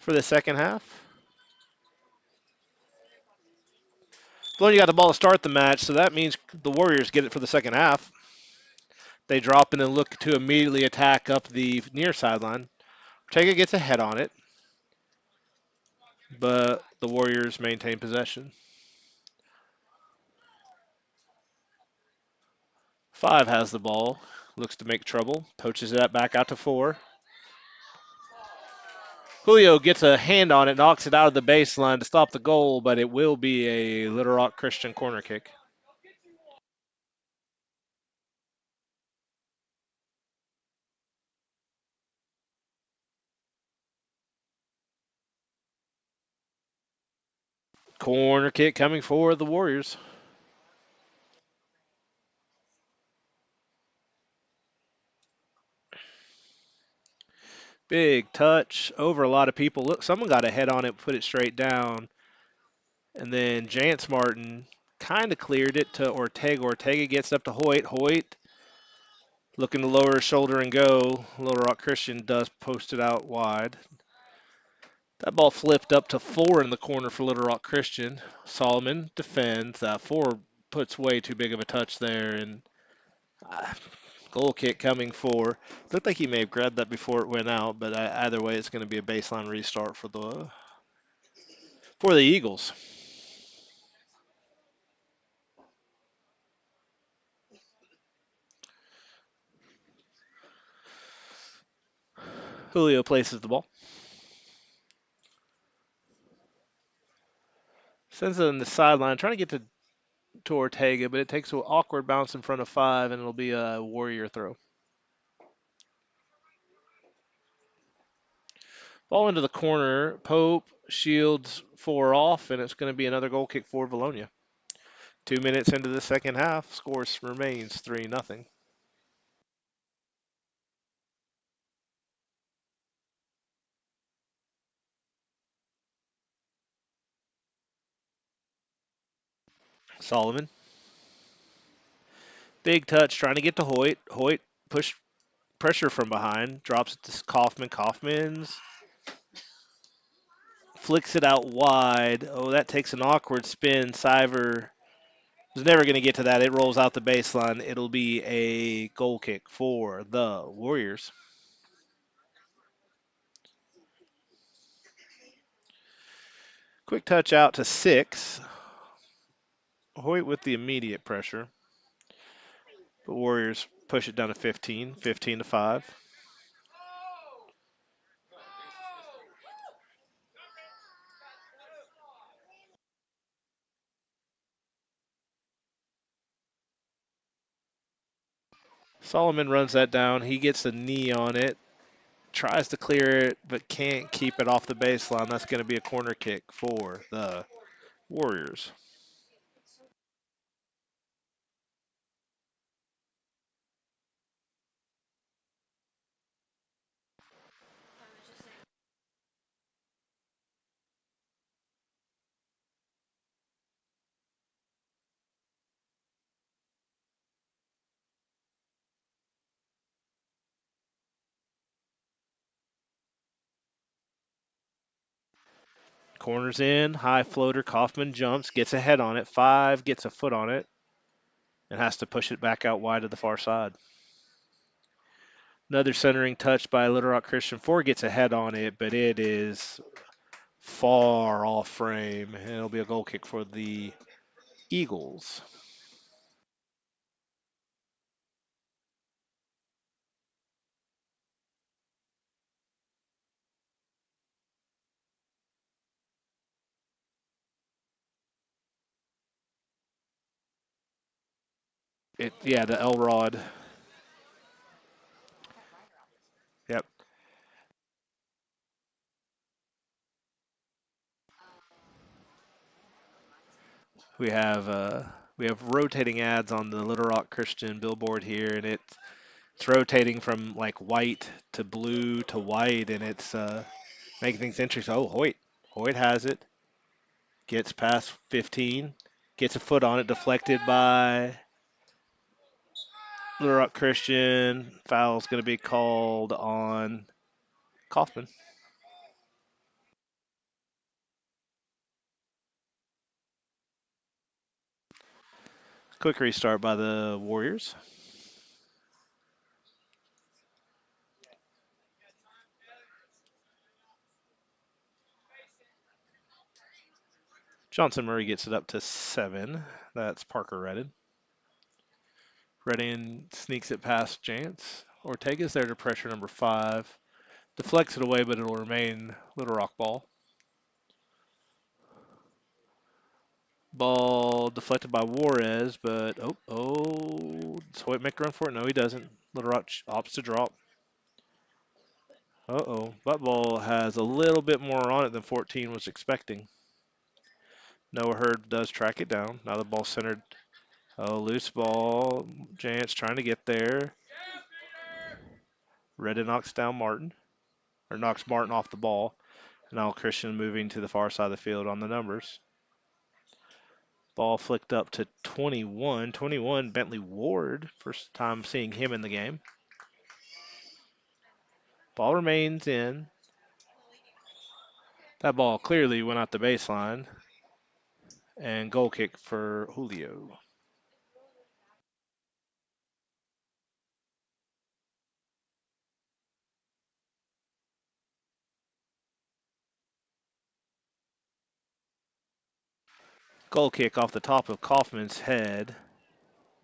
for the second half. Vilonia got the ball to start the match, so that means the Warriors get it for the second half. They drop and then look to immediately attack up the near sideline. Ortega gets a head on it, but the Warriors maintain possession. 5 has the ball, looks to make trouble, poaches that back out to 4. Julio gets a hand on it, knocks it out of the baseline to stop the goal, but it will be a Little Rock Christian corner kick. Corner kick coming for the Warriors. Big touch over a lot of people. Look, someone got a head on it, put it straight down. And then Jance Martin kind of cleared it to Ortega. Ortega gets up to Hoyt. Hoyt looking to lower his shoulder and go. Little Rock Christian does post it out wide. That ball flipped up to 4 in the corner for Little Rock Christian. Solomon defends. 4 puts way too big of a touch there, and goal kick coming for. Looked like he may have grabbed that before it went out, but either way, it's going to be a baseline restart for the Eagles. Julio places the ball. Sends it on the sideline, trying to get to Ortega, but it takes an awkward bounce in front of 5, and it'll be a Warrior throw. Ball into the corner. Pope shields 4 off, and it's going to be another goal kick for Vilonia. 2 minutes into the second half, scores remains 3-0. Solomon. Big touch, trying to get to Hoyt. Hoyt push pressure from behind, drops it to Kaufman. Kaufman's flicks it out wide. Oh, that takes an awkward spin. Siver was never going to get to that. It rolls out the baseline. It'll be a goal kick for the Warriors. Quick touch out to 6. Hoyt with the immediate pressure. The Warriors push it down to 15, 15-5. Solomon runs that down. He gets a knee on it. Tries to clear it, but can't keep it off the baseline. That's going to be a corner kick for the Warriors. Corners in, high floater. Kaufman jumps, gets a head on it. 5 gets a foot on it. and has to push it back out wide to the far side. Another centering touch by Little Rock Christian. Four gets a head on it, but it is far off frame, and it'll be a goal kick for the Eagles. Yeah, the L Rod. Yep. We have rotating ads on the Little Rock Christian billboard here, and it's rotating from like white to blue to white, and it's making things interesting. Oh, Hoyt has it. Gets past 15. Gets a foot on it, deflected by Little Rock Christian. Foul's going to be called on Kaufman. Quick restart by the Warriors. Johnson Murray gets it up to 7. That's Parker Redden. Redden sneaks it past Jance. Ortega's there to pressure number 5. Deflects it away, but it'll remain Little Rock ball. Ball deflected by Juarez, but does Hoyt make a run for it? No, he doesn't. Little Rock opts to drop. Butt ball has a little bit more on it than 14 was expecting. Noah Hurd does track it down. Now the ball's centered. Oh, loose ball. Jance trying to get there. Redden knocks down Martin, or knocks Martin off the ball. Now Christian moving to the far side of the field on the numbers. Ball flicked up to 21. 21, Bentley Ward. First time seeing him in the game. Ball remains in. That ball clearly went out the baseline. And goal kick for Julio. Goal kick off the top of Kaufman's head.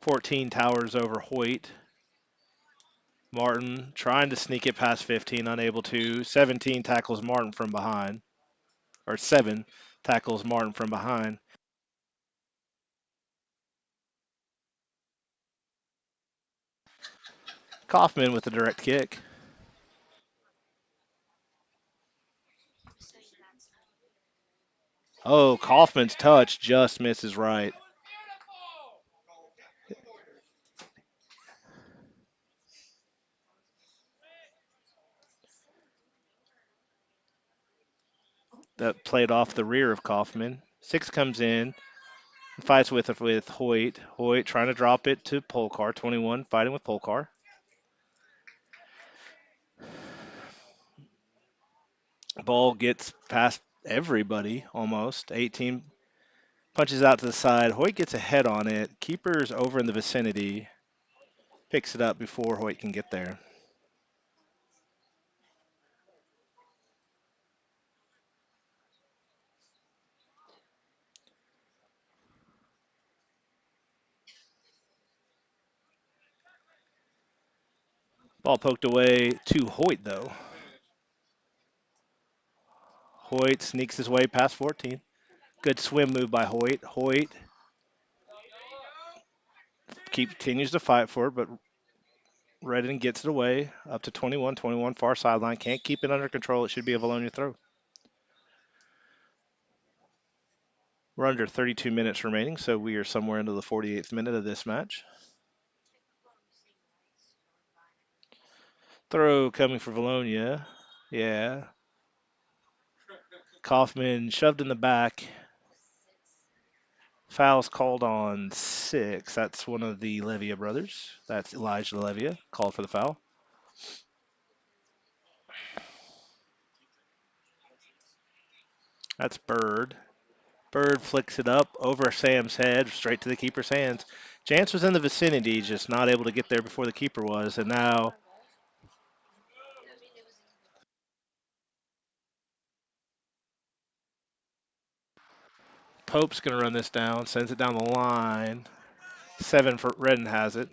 14 towers over Hoyt. Martin trying to sneak it past 15, unable to. 17 tackles Martin from behind. Or 7 tackles Martin from behind. Kaufman with a direct kick. Oh, Kaufman's touch just misses right. That played off the rear of Kaufman. 6 comes in, fights with Hoyt. Hoyt trying to drop it to Polkar. 21 fighting with Polkar. Ball gets past everybody almost. 18 punches out to the side. Hoyt gets a head on it. Keeper's over in the vicinity. Picks it up before Hoyt can get there. Ball poked away to Hoyt, though. Hoyt sneaks his way past 14. Good swim move by Hoyt. Hoyt continues to fight for it, but Redden gets it away up to 21. 21 far sideline. Can't keep it under control. It should be a Vilonia throw. We're under 32 minutes remaining, so we are somewhere into the 48th minute of this match. Throw coming for Vilonia. Yeah. Kaufman shoved in the back. Foul's called on 6. That's one of the Levia brothers. That's Elijah Levia called for the foul. That's Bird. Bird flicks it up over Sam's head, straight to the keeper's hands. Jance was in the vicinity, just not able to get there before the keeper was, and now Pope's going to run this down, sends it down the line. 7 for Redden has it.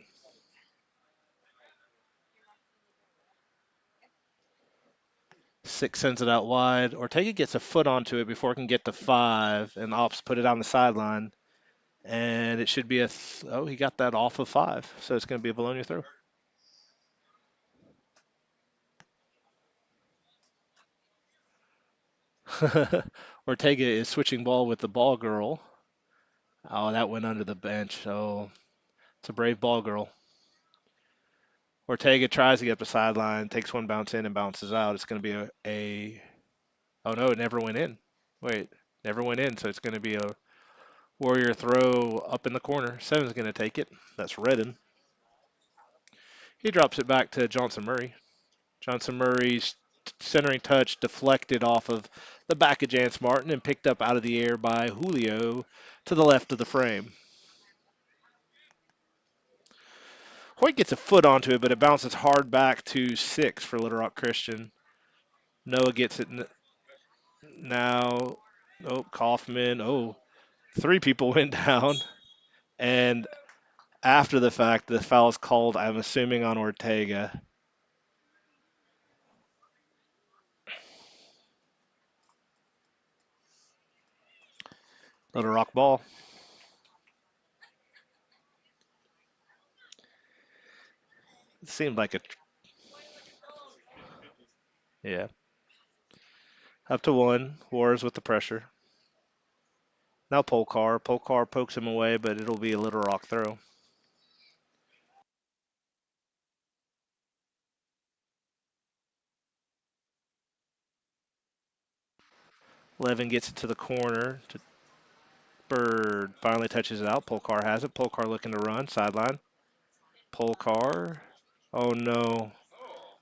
Six sends it out wide. Ortega gets a foot onto it before it can get to 5, and Ops put it on the sideline. And it should be oh, he got that off of 5, so it's going to be a Vilonia throw. Ortega is switching ball with the ball girl. Oh, that went under the bench. Oh, it's a brave ball girl. Ortega tries to get up the sideline, takes one bounce in and bounces out. It's going to be oh no, it never went in. Wait, never went in, so it's going to be a Warrior throw up in the corner. 7's going to take it. That's Redden. He drops it back to Johnson Murray. Johnson Murray's centering touch deflected off of the back of Jance Martin and picked up out of the air by Julio to the left of the frame. Hoyt gets a foot onto it, but it bounces hard back to 6 for Little Rock Christian. Noah gets it now. Oh, Kaufman. Oh, 3 people went down. And after the fact, the foul's called, I'm assuming, on Ortega. Little Rock ball. It seemed like yeah. Up to 1. Wars with the pressure. Now Polkar. Polkar pokes him away, but it'll be a Little Rock throw. Levin gets it to the corner. Bird finally touches it out. Polkar has it. Polkar looking to run. Sideline. Polkar. Oh no.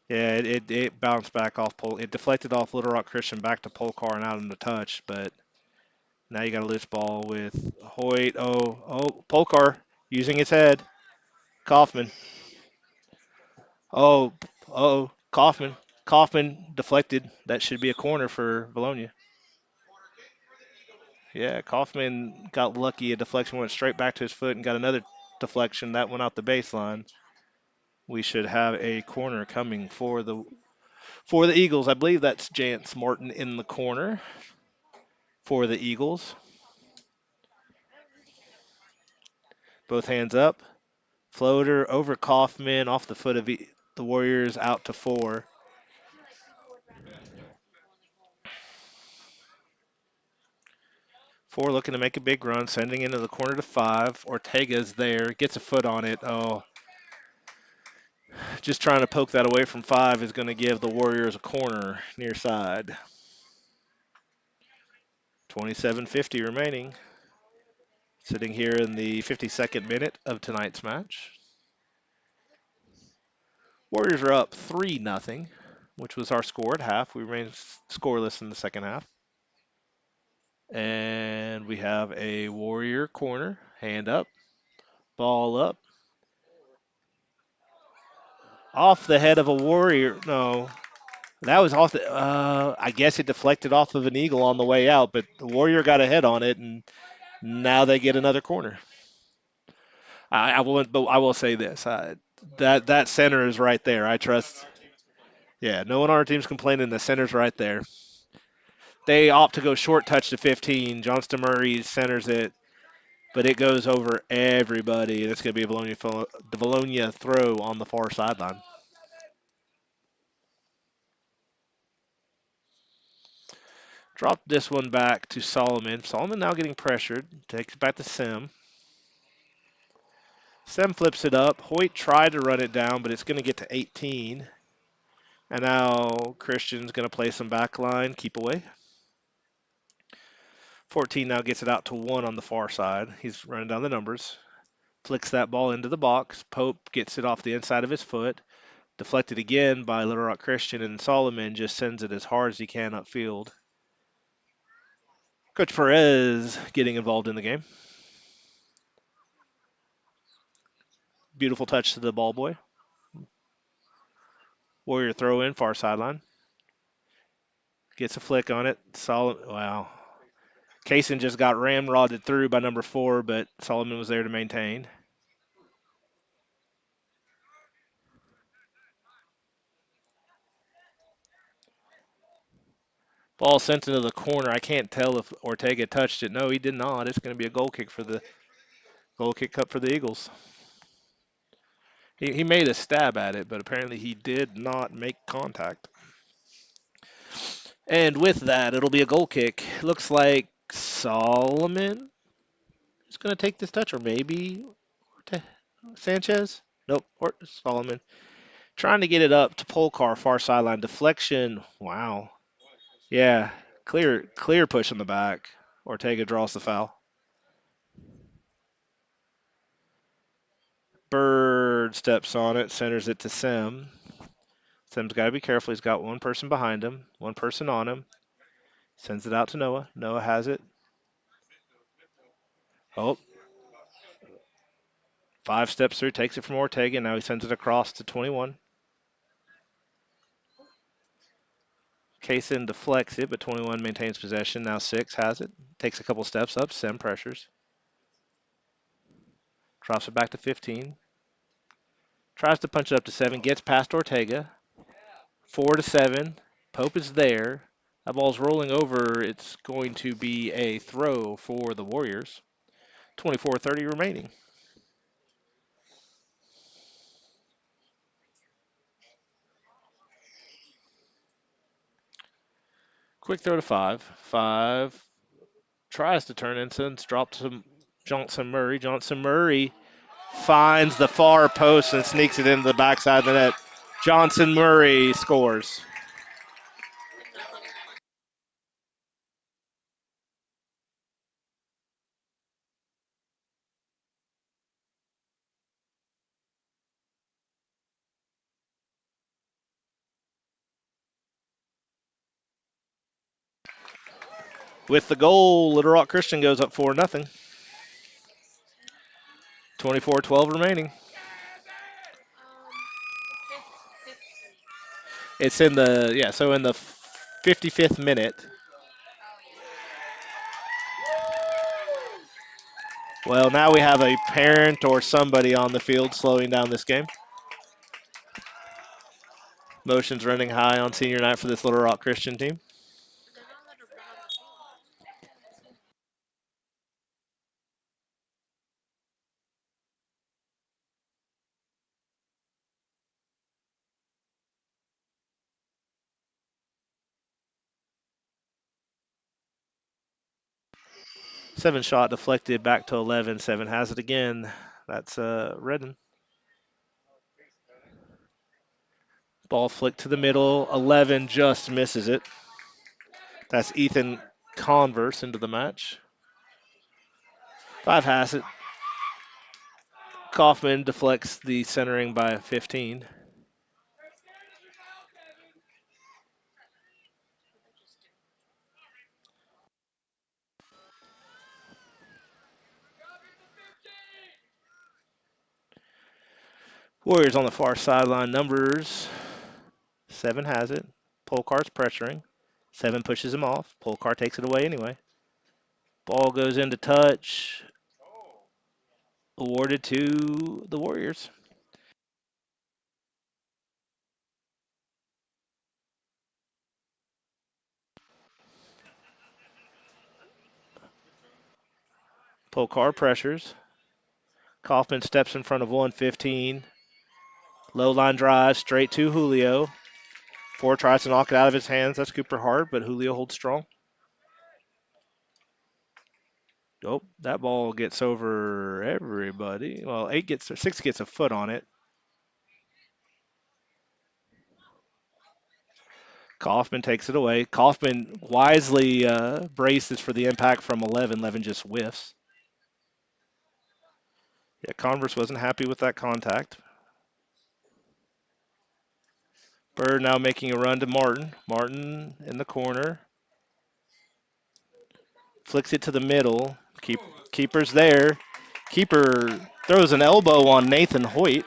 Yeah, it bounced back off Pol. It deflected off Little Rock Christian back to Polkar and out in the touch, but now you got a loose ball with Hoyt. Oh, Polkar using his head. Kaufman. Oh, Kaufman. Kaufman deflected. That should be a corner for Vilonia. Yeah, Kaufman got lucky. A deflection went straight back to his foot and got another deflection that went out the baseline. We should have a corner coming for the Eagles. I believe that's Jance Martin in the corner for the Eagles. Both hands up. Floater over Kaufman off the foot of the Warriors out to 4. 4 looking to make a big run, sending into the corner to 5. Ortega's there, gets a foot on it. Oh, just trying to poke that away from 5 is going to give the Warriors a corner near side. 27:50 remaining. Sitting here in the 52nd minute of tonight's match. Warriors are up 3-0, which was our score at half. We remained scoreless in the second half. And we have a Warrior corner. Hand up. Ball up. Off the head of a Warrior. No. That was off the. I guess it deflected off of an Eagle on the way out, but the Warrior got a head on it, and now they get another corner. I will say this: that center is right there. I trust. Yeah, no one on our team's complaining. The center's right there. They opt to go short touch to 15. Johnston Murray centers it, but it goes over everybody, and it's going to be the Vilonia throw on the far sideline. Drop this one back to Solomon. Solomon now getting pressured. Takes it back to Sim. Sim flips it up. Hoyt tried to run it down, but it's going to get to 18. And now Christian's going to play some back line. Keep away. 14 now gets it out to 1 on the far side. He's running down the numbers. Flicks that ball into the box. Pope gets it off the inside of his foot. Deflected again by Little Rock Christian, and Solomon just sends it as hard as he can upfield. Coach Perez getting involved in the game. Beautiful touch to the ball boy. Warrior throw in, far sideline. Gets a flick on it. Solid. Wow. Kaysen just got ramrodded through by number 4, but Solomon was there to maintain. Ball sent into the corner. I can't tell if Ortega touched it. No, he did not. It's going to be a goal kick up for the Eagles. He made a stab at it, but apparently he did not make contact. And with that, it'll be a goal kick. Looks like Solomon is going to take this touch, or maybe Sanchez. Nope, or Solomon. Trying to get it up to Polkar, far sideline. Deflection. Wow. Yeah, clear push in the back. Ortega draws the foul. Bird steps on it, centers it to Sim. Sim's got to be careful. He's got one person behind him, one person on him. Sends it out to Noah. Noah has it. Oh, 5 steps through, takes it from Ortega. Now he sends it across to 21. Kaysen deflects it, but 21 maintains possession. Now 6 has it. Takes a couple steps up. Sim pressures. Drops it back to 15. Tries to punch it up to 7. Gets past Ortega. 4-7. Pope is there. That ball's rolling over. It's going to be a throw for the Warriors. 24:30 remaining. Quick throw to 5. 5 tries to turn in, since dropped to Johnson Murray. Johnson Murray finds the far post and sneaks it into the backside of the net. Johnson Murray scores. With the goal, Little Rock Christian goes up 4-0. 24-12 remaining. It's in the 55th minute. Well, now we have a parent or somebody on the field slowing down this game. Motion's running high on senior night for this Little Rock Christian team. Seven shot deflected back to 11. 7 has it again. That's Redden. Ball flicked to the middle. 11 just misses it. That's Ethan Converse into the match. 5 has it. Kaufman deflects the centering by 15. Warriors on the far sideline. Numbers. 7 has it. Polkar's pressuring. 7 pushes him off. Polkar takes it away anyway. Ball goes into touch. Awarded to the Warriors. Polkar pressures. Kaufman steps in front of 115. Low line drive straight to Julio. 4 tries to knock it out of his hands. That's Cooper Hart, but Julio holds strong. Oh, that ball gets over everybody. Well, 6 gets a foot on it. Kaufman takes it away. Kaufman wisely braces for the impact from 11. 11 just whiffs. Yeah, Converse wasn't happy with that contact. Bird now making a run to Martin. Martin in the corner. Flicks it to the middle. Keeper's there. Keeper Throws an elbow on Nathan Hoyt.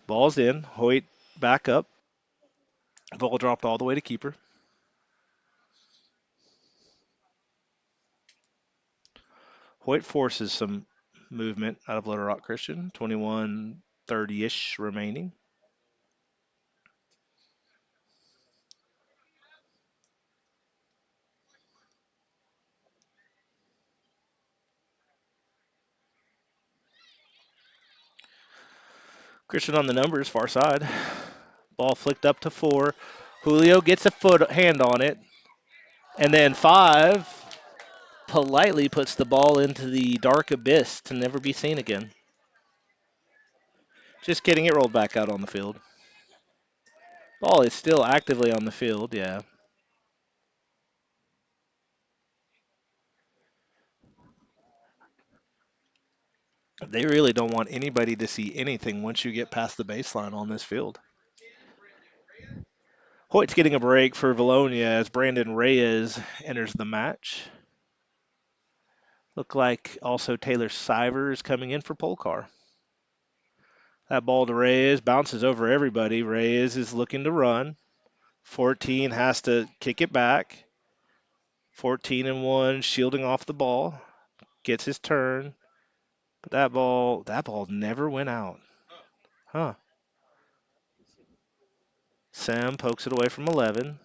Ball's in. Hoyt back up. Ball dropped all the way to keeper. Hoyt forces some movement out of Little Rock Christian. 21:30-ish remaining. Christian on the numbers, far side. Ball flicked up to 4. Julio gets a hand on it. And then 5 politely puts the ball into the dark abyss to never be seen again. Just kidding, it rolled back out on the field. Ball is still actively on the field, yeah. They really don't want anybody to see anything once you get past the baseline on this field. Hoyt's getting a break for Vilonia as Brandon Reyes enters the match. Look like also Taylor Siver is coming in for Polcar. That ball to Reyes bounces over everybody. Reyes is looking to run. 14 has to kick it back. 14-1, shielding off the ball. Gets his turn. But that ball never went out. Huh. Sam pokes it away from 11.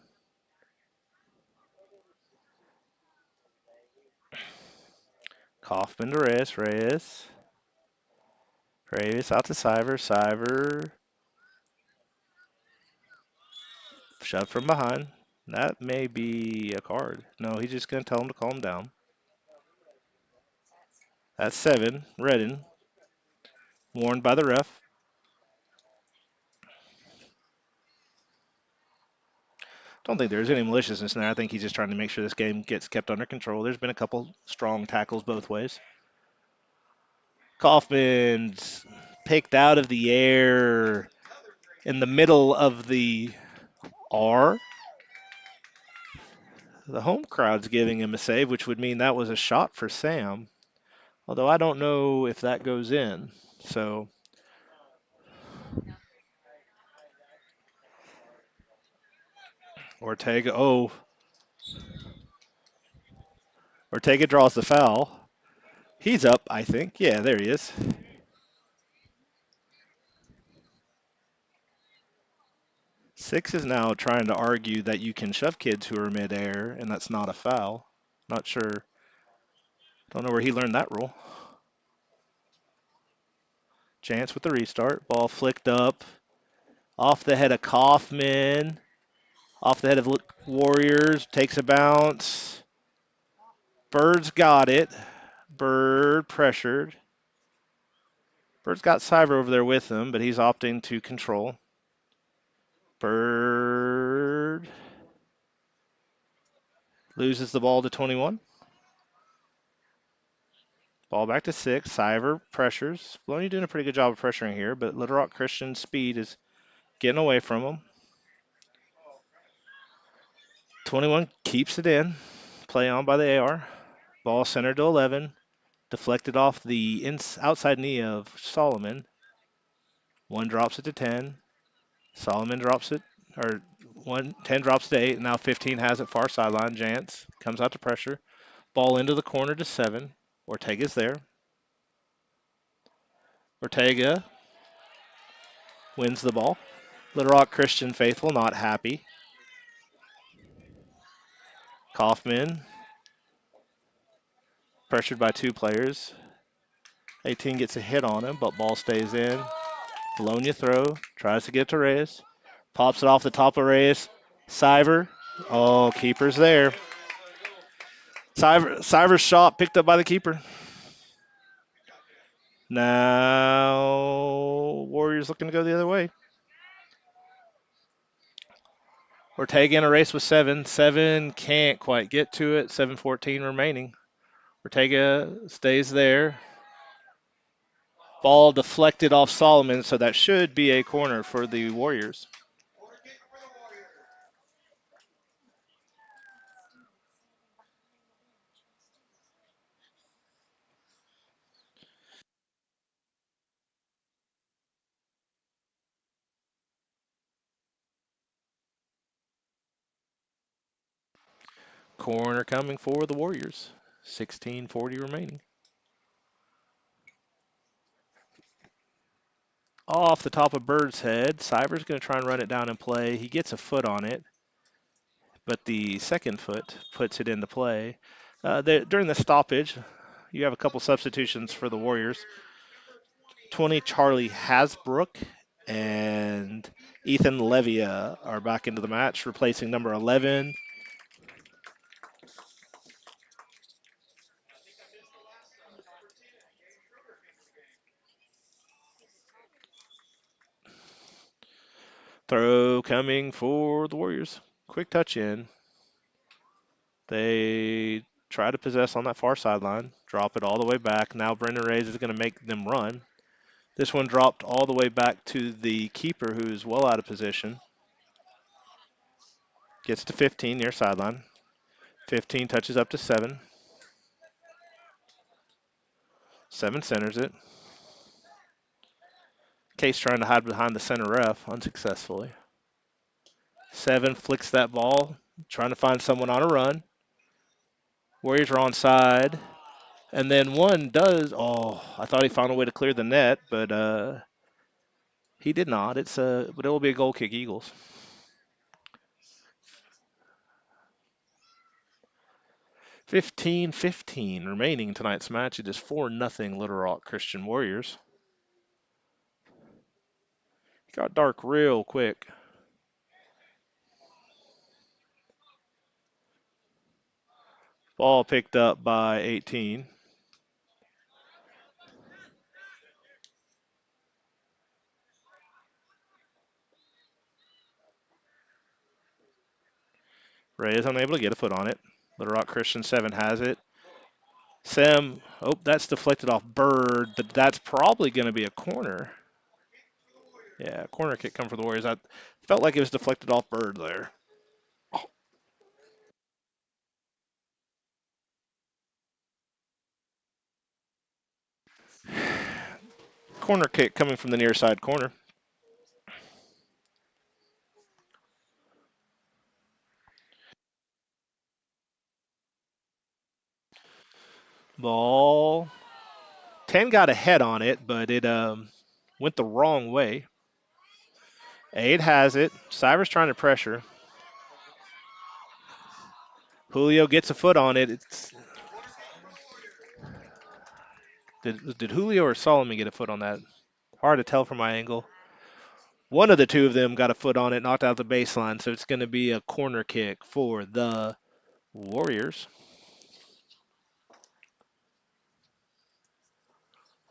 Kaufman to Reyes. Reyes out to Siver. Siver shoved from behind. That may be a card. No, he's just going to tell him to calm down. That's 7. Redden. Warned by the ref. Don't think there's any maliciousness in there. I think he's just trying to make sure this game gets kept under control. There's been a couple strong tackles both ways. Kaufman's picked out of the air in the middle of the R. The home crowd's giving him a save, which would mean that was a shot for Sam. Although I don't know if that goes in. So Ortega, Ortega draws the foul. He's up, I think. Yeah, there he is. Six is now trying to argue that you can shove kids who are midair, and that's not a foul. Not sure. Don't know where he learned that rule. Chance with the restart. Ball flicked up. Off the head of Kaufman. Off the head of Warriors. Takes a bounce. Bird's got it. Bird pressured. Bird's got Cyber over there with him, but he's opting to control. Bird loses the ball to 21. Ball back to 6. Cyber pressures. Vilonia doing a pretty good job of pressuring here, but Little Rock Christian's speed is getting away from him. 21 keeps it in. Play on by the AR. Ball centered to 11. Deflected off the outside knee of Solomon. 1 drops it to 10. Solomon drops it, or 10 drops to 8. Now 15 has it far sideline. Jance comes out to pressure. Ball into the corner to 7. Ortega's there. Ortega wins the ball. Little Rock Christian faithful not happy. Kaufman pressured by 2 players. 18 gets a hit on him, but ball stays in. Vilonia throw. Tries to get to Reyes. Pops it off the top of Reyes. Cyber. Oh, keeper's there. Cyber's shot picked up by the keeper. Now Warriors looking to go the other way. Ortega in a race with 7. 7 can't quite get to it. 7:14 remaining. Ortega stays there. Ball deflected off Solomon, so that should be a corner for the Warriors. Corner coming for the Warriors. 16:40 remaining. Off the top of Bird's head, Cyber's going to try and run it down and play. He gets a foot on it, but the second foot puts it into play. During the stoppage, you have a couple substitutions for the Warriors. 20 Charlie Hasbrook and Ethan Levia are back into the match, replacing number 11. Throw coming for the Warriors. Quick touch in. They try to possess on that far sideline, drop it all the way back. Now Brendan Reyes is going to make them run. This one dropped all the way back to the keeper, who's well out of position. Gets to 15 near sideline. 15 touches up to 7. 7 centers it. Case trying to hide behind the center ref unsuccessfully. 7 flicks that ball, trying to find someone on a run. Warriors are onside. And then 1 does. Oh, I thought he found a way to clear the net, but he did not. But it will be a goal kick, Eagles. 15-15 remaining in tonight's match. It is 4-0 Little Rock Christian Warriors. It got dark real quick. Ball picked up by 18. Ray is unable to get a foot on it. Little Rock Christian 7 has it. Sam, that's deflected off Bird. That's probably going to be a corner. Yeah, corner kick come for the Warriors. I felt like it was deflected off Bird there. Corner kick coming from the near side corner. Ball. 10 got a head on it, but it went the wrong way. 8 has it. Cybers trying to pressure. Julio gets a foot on it. Did Julio or Solomon get a foot on that? Hard to tell from my angle. One of the two of them got a foot on it, knocked out the baseline, so it's going to be a corner kick for the Warriors.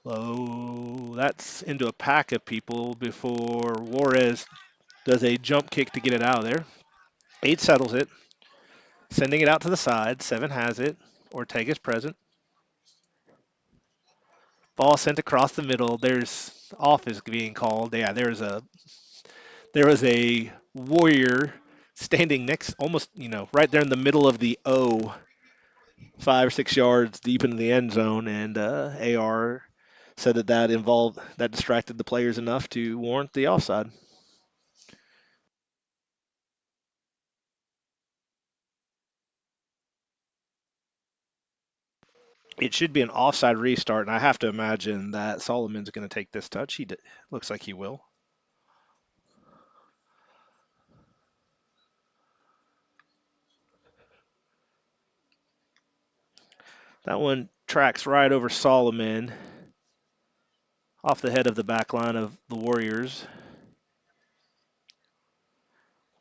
Oh, that's into a pack of people before Juarez does a jump kick to get it out of there. 8 settles it, sending it out to the side. 7 has it. Ortega's present. Ball sent across the middle. There's off is being called. Yeah, there was a Warrior standing next, almost right there in the middle of the O, 5 or 6 yards deep into the end zone, and AR said that distracted the players enough to warrant the offside. It should be an offside restart, and I have to imagine that Solomon's going to take this touch. Looks like he will. That one tracks right over Solomon, off the head of the back line of the Warriors.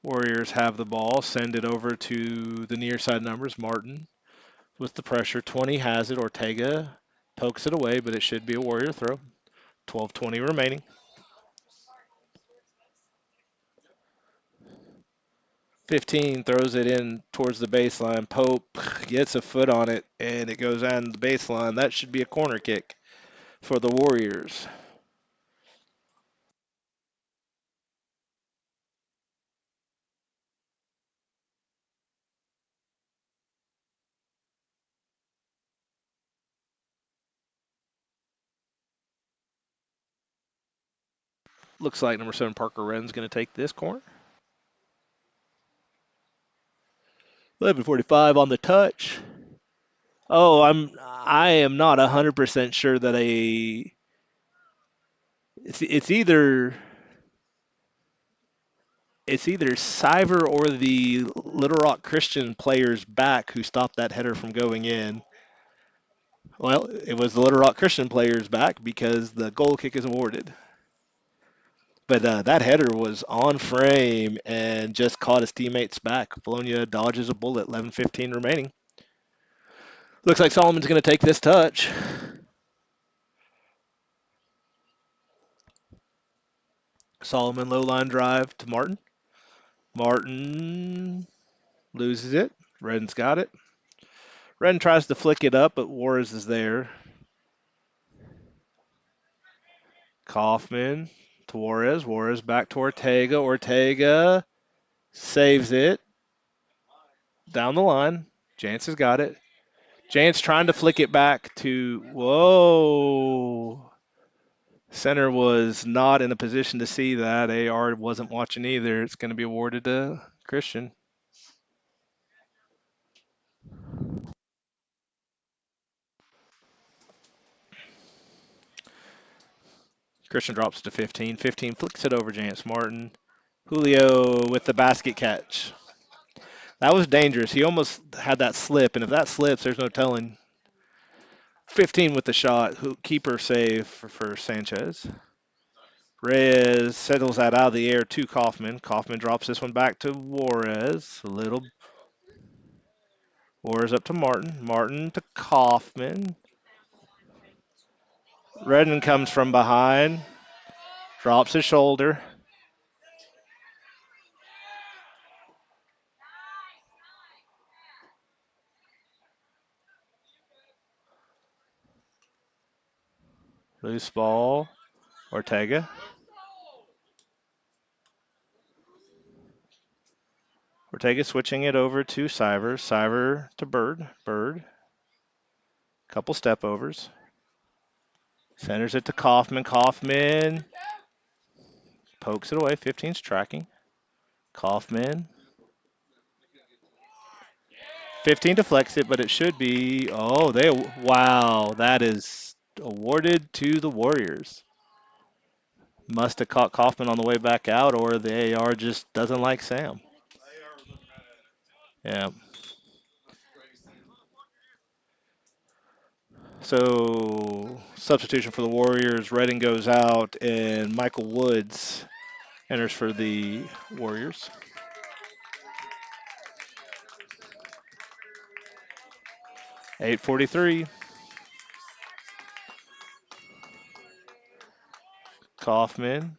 Warriors have the ball, send it over to the near side numbers. Martin with the pressure. 20 has it. Ortega pokes it away, but it should be a Warrior throw. 12:20 remaining. 15 throws it in towards the baseline. Pope gets a foot on it, and it goes on the baseline. That should be a corner kick for the Warriors. Looks like number 7 Parker Wren's going to take this corner. 11:45 on the touch. Oh, I am not 100% sure that it's either Siver or the Little Rock Christian players back who stopped that header from going in. Well, it was the Little Rock Christian players back because the goal kick is awarded. But that header was on frame and just caught his teammates back. Vilonia dodges a bullet. 11:15 remaining. Looks like Solomon's going to take this touch. Solomon low line drive to Martin. Martin loses it. Redden's got it. Redden tries to flick it up, but Juarez is there. Kaufman to Juarez. Juarez back to Ortega. Ortega saves it. Down the line. Jance has got it. Jance trying to flick it back to. Whoa. Center was not in a position to see that. AR wasn't watching either. It's going to be awarded to Christian. Christian drops to 15. 15 flicks it over Jance Martin. Julio with the basket catch. That was dangerous. He almost had that slip, and if that slips, there's no telling. 15 with the shot. Keeper save for Sanchez. Reyes settles that out of the air to Kaufman. Kaufman drops this one back to Juarez. Juarez up to Martin. Martin to Kaufman. Redden comes from behind. Drops his shoulder. Loose ball. Ortega. Ortega switching it over to Siver. Siver to Bird. Bird. Couple step overs. Centers it to Kaufman. Kaufman pokes it away. 15's tracking. Kaufman. 15 deflects it, but it should be. Oh, wow. That is awarded to the Warriors. Must have caught Kaufman on the way back out, or the AR just doesn't like Sam. Yeah. So substitution for the Warriors. Redding goes out, and Michael Woods enters for the Warriors. .843. Kaufman.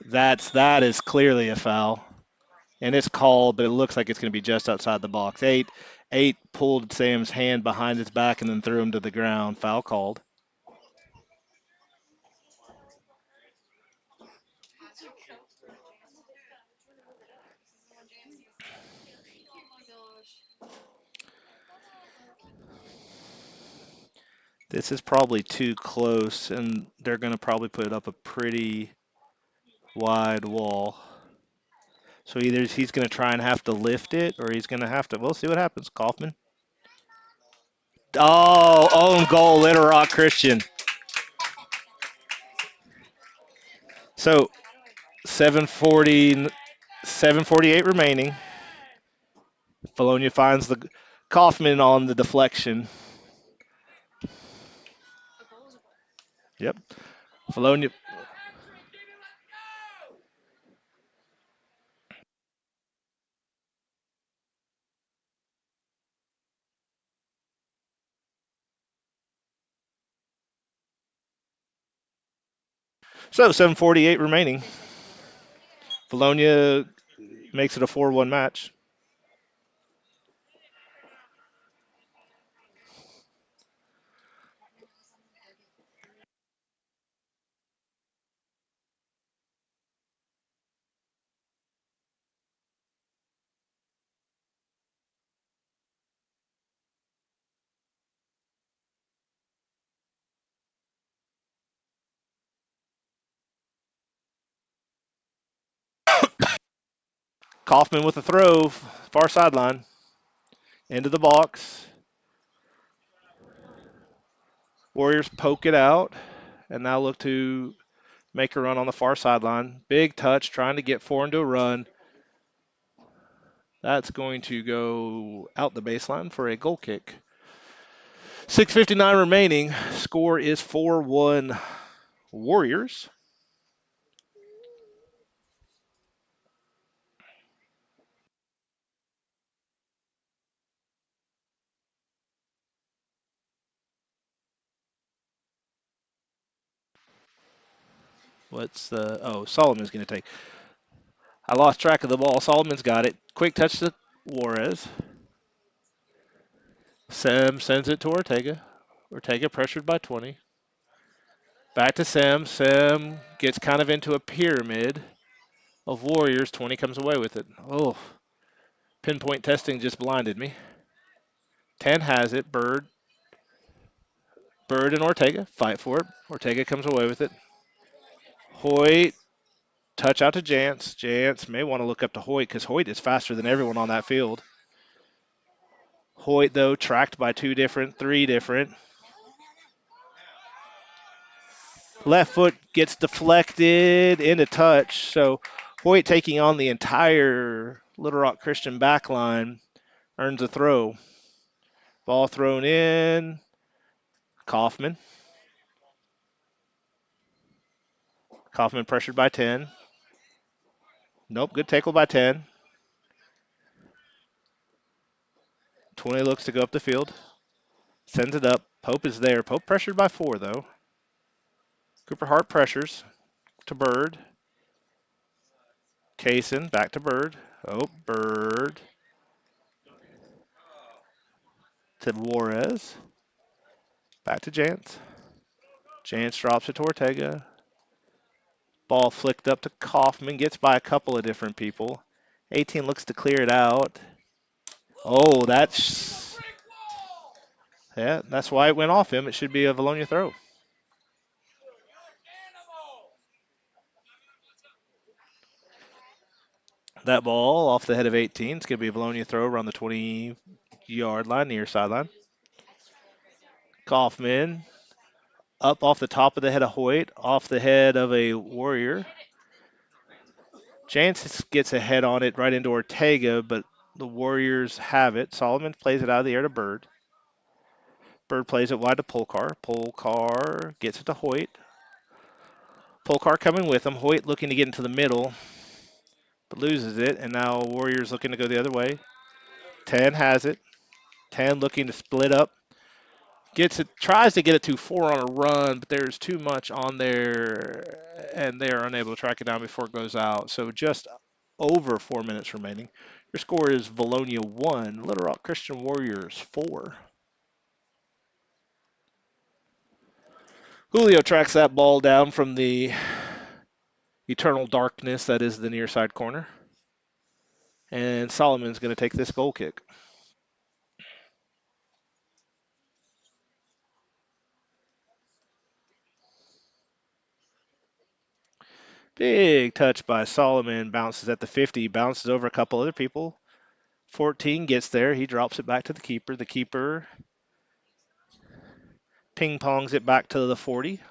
That is clearly a foul. And it's called, but it looks like it's going to be just outside the box. Eight pulled Sam's hand behind his back and then threw him to the ground. Foul called. This is probably too close, and they're going to probably put up a pretty wide wall. So either he's going to try and have to lift it, or he's going to have to. We'll see what happens. Kaufman. Oh, own goal, Little Rock Christian. So 7:40, 7:48 remaining. Vilonia finds the Kaufman on the deflection. Yep. Vilonia. So 7:48 remaining. Vilonia makes it a 4-1 match. Kaufman with a throw, far sideline, into the box. Warriors poke it out and now look to make a run on the far sideline. Big touch, trying to get four into a run. That's going to go out the baseline for a goal kick. 6:59 remaining. Score is 4-1 Warriors. Solomon's going to take. I lost track of the ball. Solomon's got it. Quick touch to Juarez. Sam sends it to Ortega. Ortega pressured by 20. Back to Sam. Sam gets kind of into a pyramid of Warriors. 20 comes away with it. Oh, pinpoint testing just blinded me. 10 has it. Bird. Bird and Ortega fight for it. Ortega comes away with it. Hoyt. Touch out to Jance. Jance may want to look up to Hoyt because Hoyt is faster than everyone on that field. Hoyt, though, tracked by three different. Left foot gets deflected into touch. So Hoyt taking on the entire Little Rock Christian back line earns a throw. Ball thrown in. Kaufman. Kaufman pressured by 10. Nope, good tackle by 10. 20 looks to go up the field. Sends it up. Pope is there. Pope pressured by 4, though. Cooper Hart pressures to Bird. Kaysen back to Bird. Oh, Bird to Juarez. Back to Jance. Jance drops it to Ortega. Ball flicked up to Kaufman. Gets by a couple of different people. 18 looks to clear it out. Oh, that's why it went off him. It should be a Vilonia throw. That ball off the head of 18. It's going to be a Vilonia throw around the 20-yard line, near sideline. Kaufman up off the top of the head of Hoyt, off the head of a Warrior. Jance gets a head on it right into Ortega, but the Warriors have it. Solomon plays it out of the air to Bird. Bird plays it wide to Polcar. Polcar gets it to Hoyt. Polcar coming with him. Hoyt looking to get into the middle, but loses it. And now Warriors looking to go the other way. 10 has it. 10 looking to split up. Gets it, tries to get it to 4 on a run, but there's too much on there, and they are unable to track it down before it goes out. So just over 4 minutes remaining. Your score is Vilonia 1, Little Rock Christian Warriors 4. Julio tracks that ball down from the eternal darkness that is the near side corner. And Solomon's going to take this goal kick. Big touch by Solomon. Bounces at the 50. Bounces over a couple other people. 14 gets there. He drops it back to the keeper. The keeper ping-pongs it back to the 40.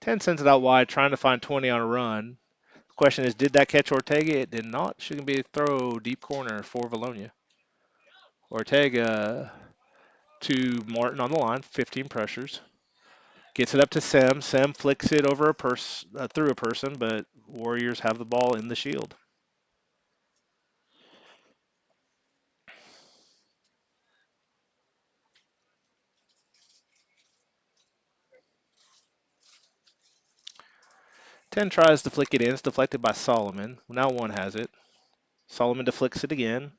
10 sends it out wide, trying to find 20 on a run. The question is, did that catch Ortega? It did not. Should be a throw deep corner for Vilonia. Ortega to Martin on the line. 15 pressures. Gets it up to Sem. Sem flicks it over through a person, but Warriors have the ball in the shield. Ten tries to flick it in. It's deflected by Solomon. Now one has it. Solomon deflects it again.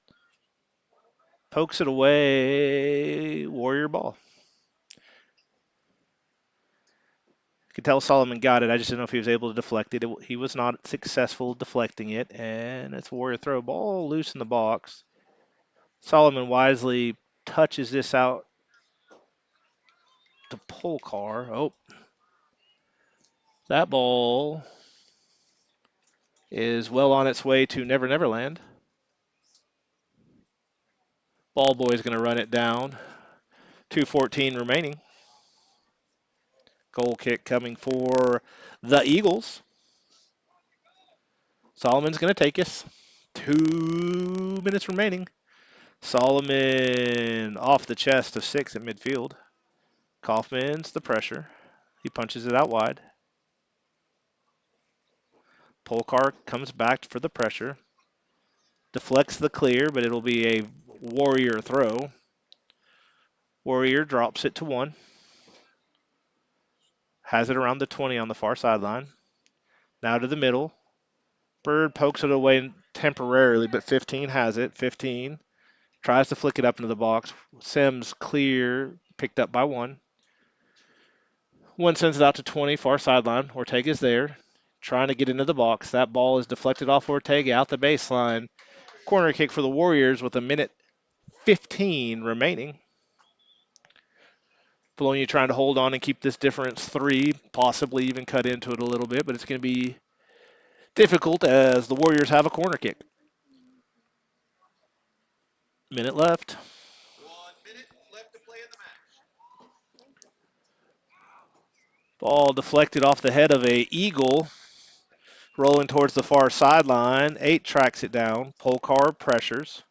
Pokes it away. Warrior ball. You could tell Solomon got it. I just didn't know if he was able to deflect it. He was not successful deflecting it. And it's a Warrior throw. Ball loose in the box. Solomon wisely touches this out to Polcar. Oh. That ball is well on its way to Never Never Land. Ball boy's going to run it down. 2:14 remaining. Goal kick coming for the Eagles. Solomon's going to take us. 2 minutes remaining. Solomon off the chest of 6 at midfield. Kaufman's the pressure. He punches it out wide. Polkar comes back for the pressure. Deflects the clear, but it'll be a Warrior throw. Warrior drops it to 1. Has it around the 20 on the far sideline. Now to the middle. Bird pokes it away temporarily, but 15 has it. 15 tries to flick it up into the box. Sims clear, picked up by 1. 1 sends it out to 20, far sideline. Ortega's there, trying to get into the box. That ball is deflected off Ortega out the baseline. Corner kick for the Warriors with 1:15 remaining. Vilonia trying to hold on and keep this difference 3, possibly even cut into it a little bit, but it's going to be difficult as the Warriors have a corner kick. Minute left. Ball deflected off the head of a Eagle, rolling towards the far sideline. 8 tracks it down. Polkar pressures.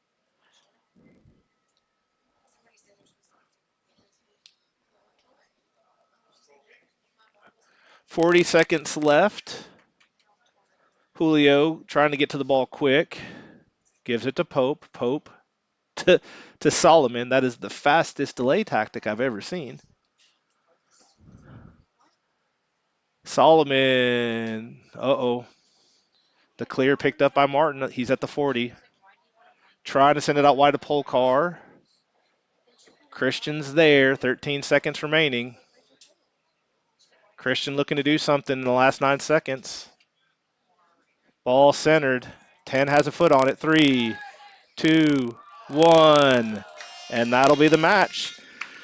40 seconds left. Julio trying to get to the ball quick. Gives it to Pope. Pope to Solomon. That is the fastest delay tactic I've ever seen. Solomon. Uh-oh. The clear picked up by Martin. He's at the 40. Trying to send it out wide to Polkar. Christian's there. 13 seconds remaining. Christian looking to do something in the last 9 seconds. Ball centered. 10 has a foot on it. 3, 2, 1. And that'll be the match.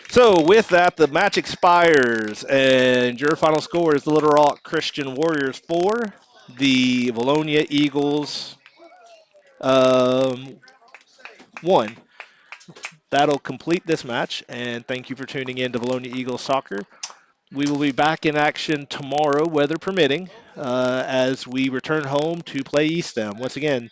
So with that, the match expires. And your final score is the Little Rock Christian Warriors 4. The Vilonia Eagles 1. That'll complete this match. And thank you for tuning in to Vilonia Eagles Soccer. We will be back in action tomorrow, weather permitting, as we return home to play Eastham. Once again,